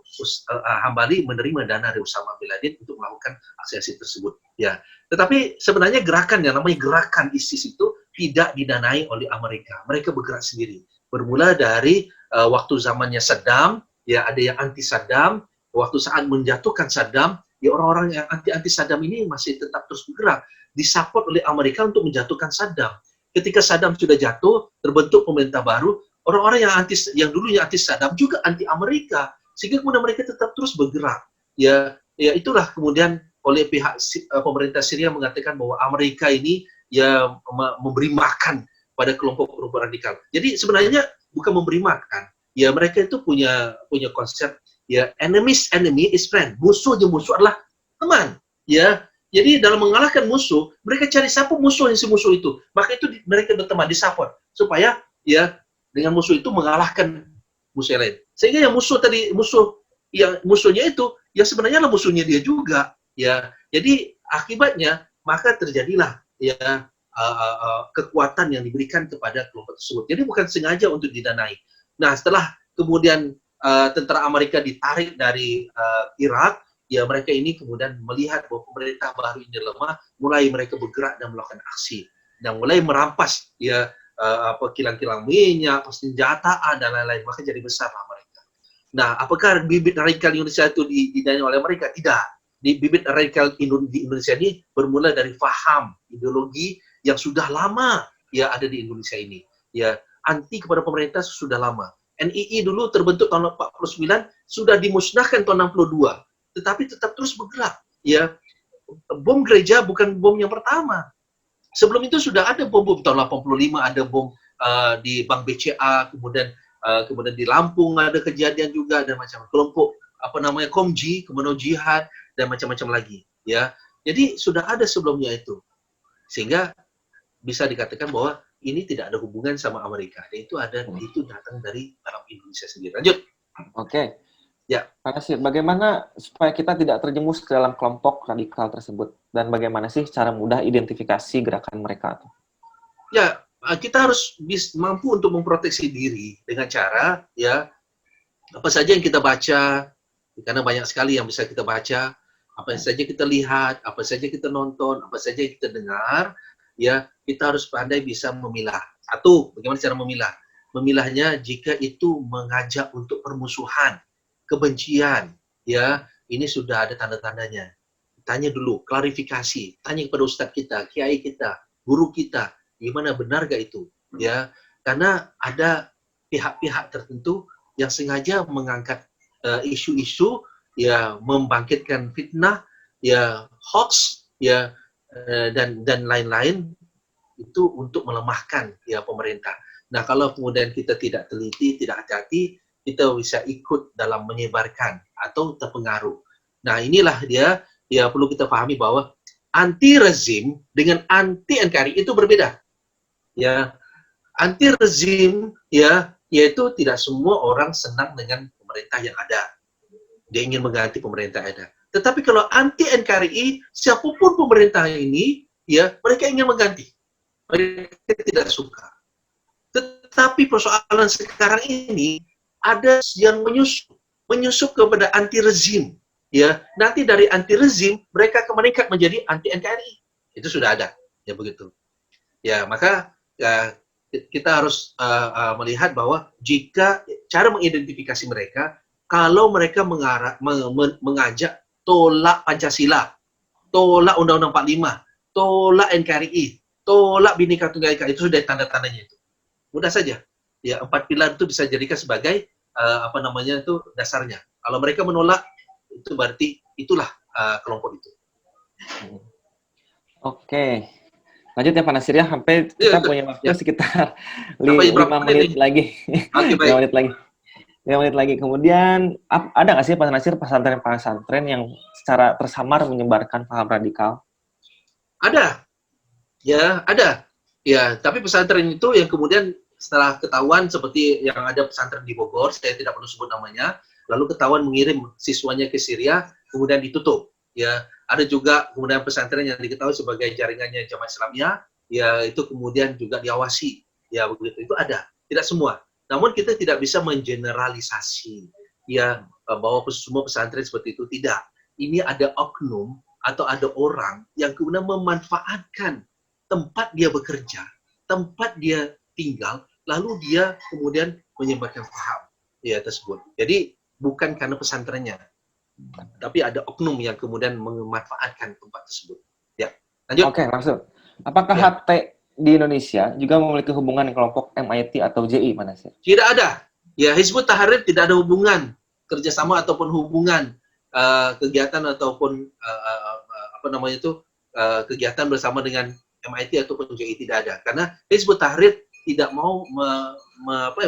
Hambali menerima dana dari Osama bin Laden untuk melakukan aksi-aksi tersebut. Ya, tetapi sebenarnya gerakan yang namanya gerakan ISIS itu tidak didanai oleh Amerika. Mereka bergerak sendiri. Bermula dari waktu zamannya Saddam, ya ada yang anti Saddam. Waktu saat menjatuhkan Saddam, ya orang-orang yang anti Saddam ini masih tetap terus bergerak, disupport oleh Amerika untuk menjatuhkan Saddam. Ketika Saddam sudah jatuh, terbentuk pemerintah baru, orang-orang yang dulunya anti Saddam juga anti Amerika, sehingga kemudian mereka tetap terus bergerak. Ya itulah kemudian oleh pihak pemerintah Syria mengatakan bahwa Amerika ini ya memberi makan pada kelompok-kelompok radikal. Jadi sebenarnya bukan memberi makan, ya mereka itu punya konsep ya enemy's enemy is friend. Musuhnya musuh adalah teman. Ya, jadi dalam mengalahkan musuh, mereka cari siapa musuhnya si musuh itu. Maka itu mereka berteman, disupport supaya ya dengan musuh itu mengalahkan musuh yang lain. Sehingga yang musuhnya itu ya sebenarnya adalah musuhnya dia juga. Ya, jadi akibatnya maka terjadilah ya kekuatan yang diberikan kepada kelompok tersebut. Jadi bukan sengaja untuk didanai. Nah, setelah kemudian tentara Amerika ditarik dari Irak, ya mereka ini kemudian melihat bahwa pemerintah baru ini lemah, mulai mereka bergerak dan melakukan aksi dan mulai merampas ya kilang-kilang minyak, persenjataan dan lain-lain, maka jadi besarlah mereka. Nah, apakah bibit radikal Indonesia itu didanai oleh mereka? Tidak. Bibit radikal di Indonesia ini bermula dari faham ideologi yang sudah lama ya ada di Indonesia ini. Ya, anti kepada pemerintah sudah lama. NII dulu terbentuk tahun 49, sudah dimusnahkan tahun 62, tetapi tetap terus bergerak. Ya, bom gereja bukan bom yang pertama. Sebelum itu sudah ada bom-bom tahun 85, ada bom di Bank BCA, kemudian di Lampung ada kejadian juga, dan macam kelompok Komji, kemudian jihad dan macam-macam lagi. Ya, jadi sudah ada sebelumnya itu, sehingga bisa dikatakan bahwa ini tidak ada hubungan sama Amerika. Dan itu datang dari dalam Indonesia sendiri. Lanjut.
Oke.
Ya.
Pak Nasir, bagaimana supaya kita tidak terjerumus ke dalam kelompok radikal tersebut? Dan bagaimana sih cara mudah identifikasi gerakan mereka?
Ya, kita harus mampu untuk memproteksi diri dengan cara, ya, apa saja yang kita baca, karena banyak sekali yang bisa kita baca, apa saja kita lihat, apa saja kita nonton, apa saja kita dengar, ya, kita harus pandai bisa memilah. Satu, bagaimana cara memilah? Memilahnya jika itu mengajak untuk permusuhan, kebencian, ya, ini sudah ada tanda-tandanya. Tanya dulu, klarifikasi, tanya kepada ustadz kita, kiai kita, guru kita, gimana benar gak itu? Ya, karena ada pihak-pihak tertentu yang sengaja mengangkat isu-isu, ya, membangkitkan fitnah, ya, hoax, ya, dan lain-lain, itu untuk melemahkan ya pemerintah. Nah, kalau kemudian kita tidak teliti, tidak hati-hati, kita bisa ikut dalam menyebarkan atau terpengaruh. Nah, inilah dia, ya perlu kita pahami bahwa anti rezim dengan anti NKRI itu berbeda. Ya, anti rezim ya, yaitu tidak semua orang senang dengan pemerintah yang ada. Dia ingin mengganti pemerintah yang ada. Tetapi kalau anti NKRI, siapapun pemerintah ini, ya mereka ingin mengganti. Mereka tidak suka. Tetapi persoalan sekarang ini ada yang menyusup kepada anti rezim. Ya, nanti dari anti rezim mereka akan meningkat menjadi anti NKRI. Itu sudah ada, ya begitu. Ya, maka ya, kita harus melihat bahwa jika cara mengidentifikasi mereka, kalau mereka mengajak tolak Pancasila, tolak Undang-Undang 45, tolak NKRI, tolak Bhinneka Tunggal Ika, itu sudah tanda-tandanya itu. Mudah saja. Ya, 4 pilar itu bisa dijadikan sebagai itu dasarnya. Kalau mereka menolak, itu berarti itulah kelompok itu.
Oke. Lanjut ya Pak Nasir ya, sampai kita punya waktu sekitar 5 menit lagi.
Oke, baik.
5 menit lagi. Kemudian, ada nggak sih Pak Nasir pesantren-pesantren yang secara tersamar menyebarkan paham radikal?
Ada. Ya, ada. Ya, tapi pesantren itu yang kemudian setelah ketahuan seperti yang ada pesantren di Bogor, saya tidak perlu sebut namanya, lalu ketahuan mengirim siswanya ke Syria, kemudian ditutup. ya. Ada juga kemudian pesantren yang diketahui sebagai jaringannya Jamaah Islamiyah, ya itu kemudian juga diawasi, ya begitu. Itu ada, tidak semua. Namun kita tidak bisa mengeneralisasi, ya bahwa semua pesantren seperti itu, tidak. Ini ada oknum atau ada orang yang kemudian memanfaatkan tempat dia bekerja, tempat dia tinggal, lalu dia kemudian menyebarkan paham ya tersebut. Jadi bukan karena pesantrennya, tapi ada oknum yang kemudian memanfaatkan tempat tersebut. Ya, lanjut.
Oke, langsung. Apakah
Ya.
HT di Indonesia juga memiliki hubungan dengan kelompok MIT atau JI, Pak Nasir?
Tidak ada. Ya, Hizbut Tahrir tidak ada hubungan kerjasama ataupun hubungan kegiatan ataupun apa namanya itu kegiatan bersama dengan MIT ataupun JI, tidak ada. Karena Hizbut Tahrir tidak mau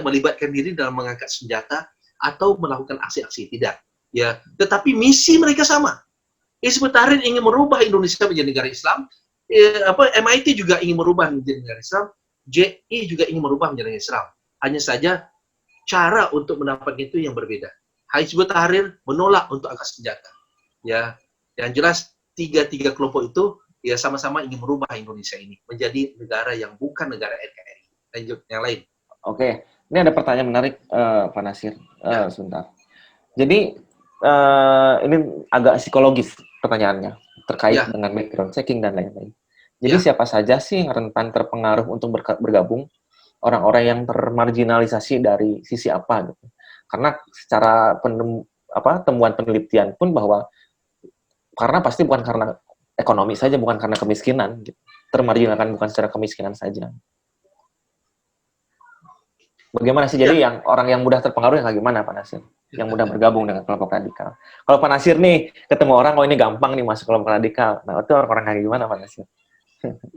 melibatkan diri dalam mengangkat senjata atau melakukan aksi-aksi, tidak. Ya, tetapi misi mereka sama. Hizbut Tahrir ingin merubah Indonesia menjadi negara Islam. MIT juga ingin merubah menjadi negara Islam. JI juga ingin merubah menjadi negara Islam. Hanya saja cara untuk mendapatkan itu yang berbeda. Hizbut Tahrir menolak untuk angkat senjata. Ya, yang jelas tiga kelompok itu ya sama-sama ingin merubah Indonesia ini menjadi negara yang bukan negara NKRI. Lanjut yang lain.
Oke, ini ada pertanyaan menarik, Pak Nasir. Sebentar. Jadi ini agak psikologis pertanyaannya terkait dengan background checking dan lain-lain. Jadi siapa saja sih yang rentan terpengaruh untuk bergabung? Orang-orang yang termarginalisasi dari sisi apa gitu? Karena secara temuan penelitian pun bahwa karena pasti bukan karena ekonomi saja, bukan karena kemiskinan, gitu. Termarginalkan bukan secara kemiskinan saja. Bagaimana sih jadi yang orang yang mudah terpengaruh yang gimana, Pak Nasir? Yang mudah bergabung dengan kelompok radikal. Kalau Pak Nasir nih ketemu orang, oh ini gampang nih masuk kelompok radikal. Nah itu orang-orang kayak gimana, Pak Nasir?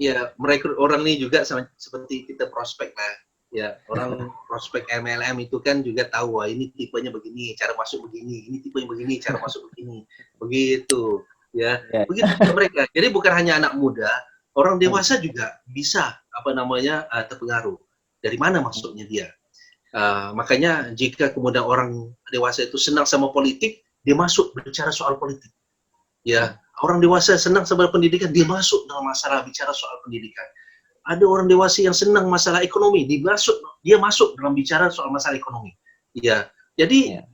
Ya, merekrut orang ini juga seperti kita prospek lah. Ya, orang prospek MLM itu kan juga tahu, wah ini tipenya begini, cara masuk begini, ini tipenya begini, cara masuk begini. Begitu, ya. Begitu juga mereka. Jadi bukan hanya anak muda, orang dewasa juga bisa terpengaruh. Dari mana masuknya dia? Makanya jika kemudian orang dewasa itu senang sama politik, dia masuk berbicara soal politik. Ya, orang dewasa senang sama pendidikan, dia masuk dalam masalah bicara soal pendidikan. Ada orang dewasa yang senang masalah ekonomi, dia masuk dalam bicara soal masalah ekonomi. Ya, jadi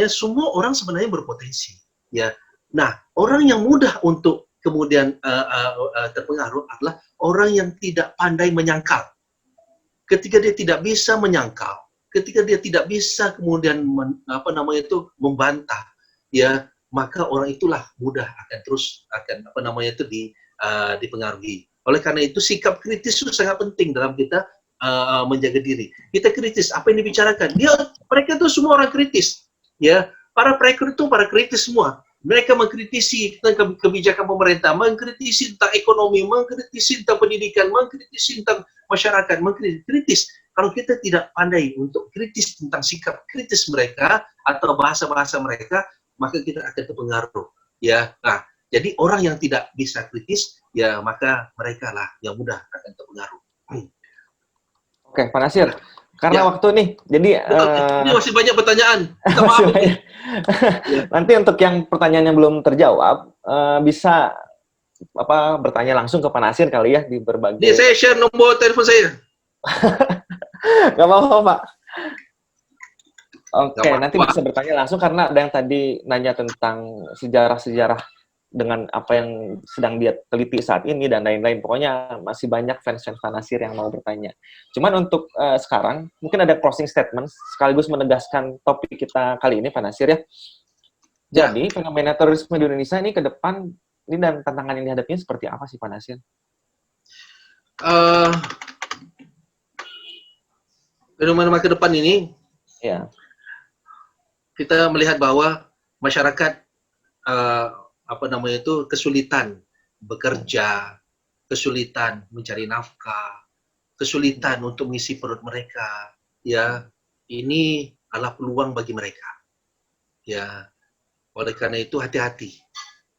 semua orang sebenarnya berpotensi. Ya, nah orang yang mudah untuk kemudian terpengaruh adalah orang yang tidak pandai menyangkal. Ketika dia tidak bisa menyangkal, ketika dia tidak bisa kemudian membantah, ya maka orang itulah mudah akan dipengaruhi. Oleh karena itu sikap kritis itu sangat penting dalam kita menjaga diri. Kita kritis apa yang dibicarakan. Mereka itu semua orang kritis. Ya, para perekrut itu para kritis semua. Mereka mengkritisi tentang kebijakan pemerintah, mengkritisi tentang ekonomi, mengkritisi tentang pendidikan, mengkritisi tentang masyarakat, mengkritis. Kalau kita tidak pandai untuk kritis tentang sikap kritis mereka atau bahasa-bahasa mereka, maka kita akan terpengaruh. Ya, nah, jadi orang yang tidak bisa kritis, ya maka mereka lah yang mudah akan terpengaruh.
Oke, Pak Nasir. Karena waktu nih, jadi
ini masih banyak pertanyaan. Kita maaf.
Nanti untuk yang pertanyaan yang belum terjawab, bisa bertanya langsung ke Pak Nasir kali ya di berbagai.
Ini saya share nomor telepon saya.
Gak apa-apa, Pak. Oke, nanti bisa bertanya langsung karena ada yang tadi nanya tentang sejarah-sejarah dengan apa yang sedang dia teliti saat ini dan lain-lain. Pokoknya masih banyak fans-fans Pak Nasir yang mau bertanya. Cuman untuk sekarang, mungkin ada closing statement sekaligus menegaskan topik kita kali ini, Pak Nasir ya. Jadi, fenomena terorisme di Indonesia ini ke depan, ini dan tantangan yang dihadapinya seperti apa sih, Pak Nasir?
Fenomena ke depan ini,
ya,
kita melihat bahwa masyarakat kesulitan bekerja, kesulitan mencari nafkah, kesulitan untuk mengisi perut mereka. Ya, ini adalah peluang bagi mereka. Ya, oleh karena itu hati-hati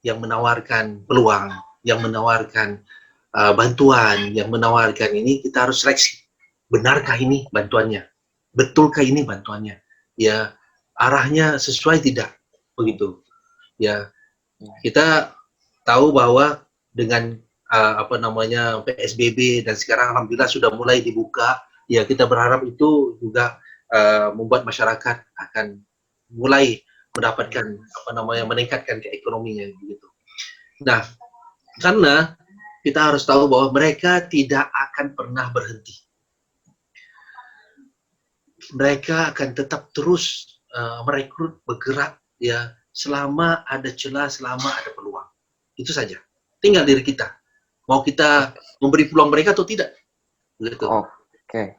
yang menawarkan peluang, yang menawarkan bantuan, yang menawarkan ini kita harus seleksi. Benarkah ini bantuannya? Betulkah ini bantuannya? Ya, arahnya sesuai tidak? Begitu. Ya, Kita tahu bahwa dengan PSBB dan sekarang alhamdulillah sudah mulai dibuka, ya kita berharap itu juga membuat masyarakat akan mulai mendapatkan meningkatkan keekonominya begitu. Nah, karena kita harus tahu bahwa mereka tidak akan pernah berhenti. Mereka akan tetap terus merekrut, bergerak ya selama ada celah, selama ada peluang. Itu saja. Tinggal diri kita. Mau kita memberi peluang mereka atau tidak. Begitu.
Oke.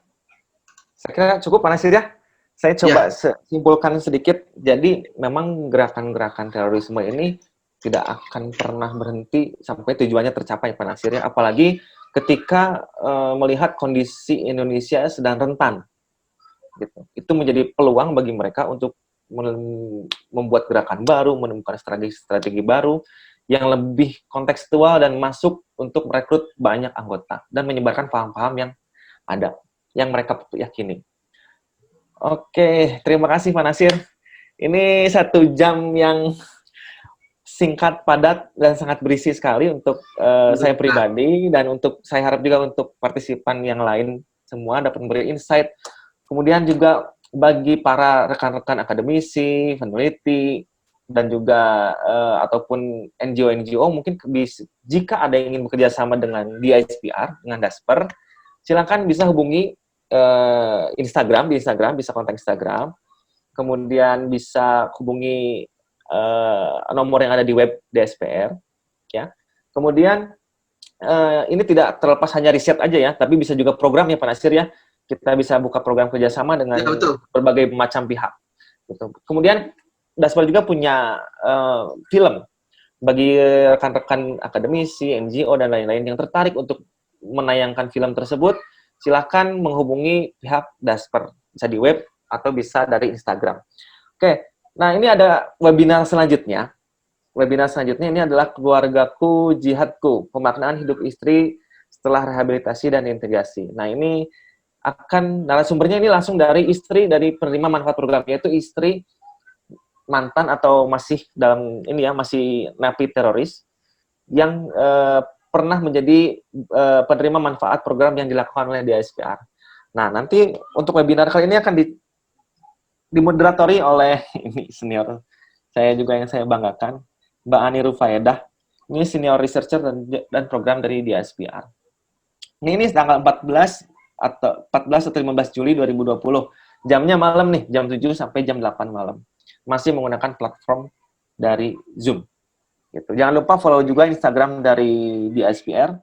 Saya kira cukup Pak Nasir ya. Saya coba simpulkan sedikit. Jadi memang gerakan-gerakan terorisme ini tidak akan pernah berhenti sampai tujuannya tercapai Pak Nasir ya. Apalagi ketika melihat kondisi Indonesia sedang rentan. Gitu. Itu menjadi peluang bagi mereka untuk membuat gerakan baru, menemukan strategi baru yang lebih kontekstual dan masuk untuk merekrut banyak anggota dan menyebarkan paham-paham yang ada, yang mereka yakini. Oke, terima kasih Pak Nasir. Ini 1 jam yang singkat, padat, dan sangat berisi sekali untuk saya pribadi, dan untuk saya harap juga untuk partisipan yang lain semua dapat memberi insight. Kemudian juga bagi para rekan-rekan akademisi, peneliti, dan juga ataupun NGO-NGO, mungkin jika ada yang ingin bekerja sama dengan DISPR, dengan Dasper, silakan bisa hubungi Instagram, di Instagram, bisa kontak Instagram, kemudian bisa hubungi nomor yang ada di web DSPR, ya. Kemudian ini tidak terlepas hanya riset aja ya, tapi bisa juga program ya Pak Nasir ya. Kita bisa buka program kerjasama dengan berbagai macam pihak. Gitu. Kemudian Dasper juga punya film bagi rekan-rekan akademisi, NGO, dan lain-lain yang tertarik untuk menayangkan film tersebut, silakan menghubungi pihak Dasper, bisa di web atau bisa dari Instagram. Oke, nah ini ada webinar selanjutnya. Webinar selanjutnya ini adalah Keluargaku Jihadku, pemaknaan hidup istri setelah rehabilitasi dan integrasi. Nah ini akan narasumbernya ini langsung dari istri dari penerima manfaat program, yaitu istri mantan atau masih dalam ini ya, masih napi teroris yang pernah menjadi penerima manfaat program yang dilakukan oleh DISPR. Nah, nanti untuk webinar kali ini akan dimoderatori oleh ini senior saya juga yang saya banggakan, Mbak Ani Rufaidah. Ini senior researcher dan program dari DISPR. Ini tanggal 14 atau 15 Juli 2020. Jamnya malam nih, jam 7 sampai jam 8 malam. Masih menggunakan platform dari Zoom. Gitu. Jangan lupa follow juga Instagram dari DISPR,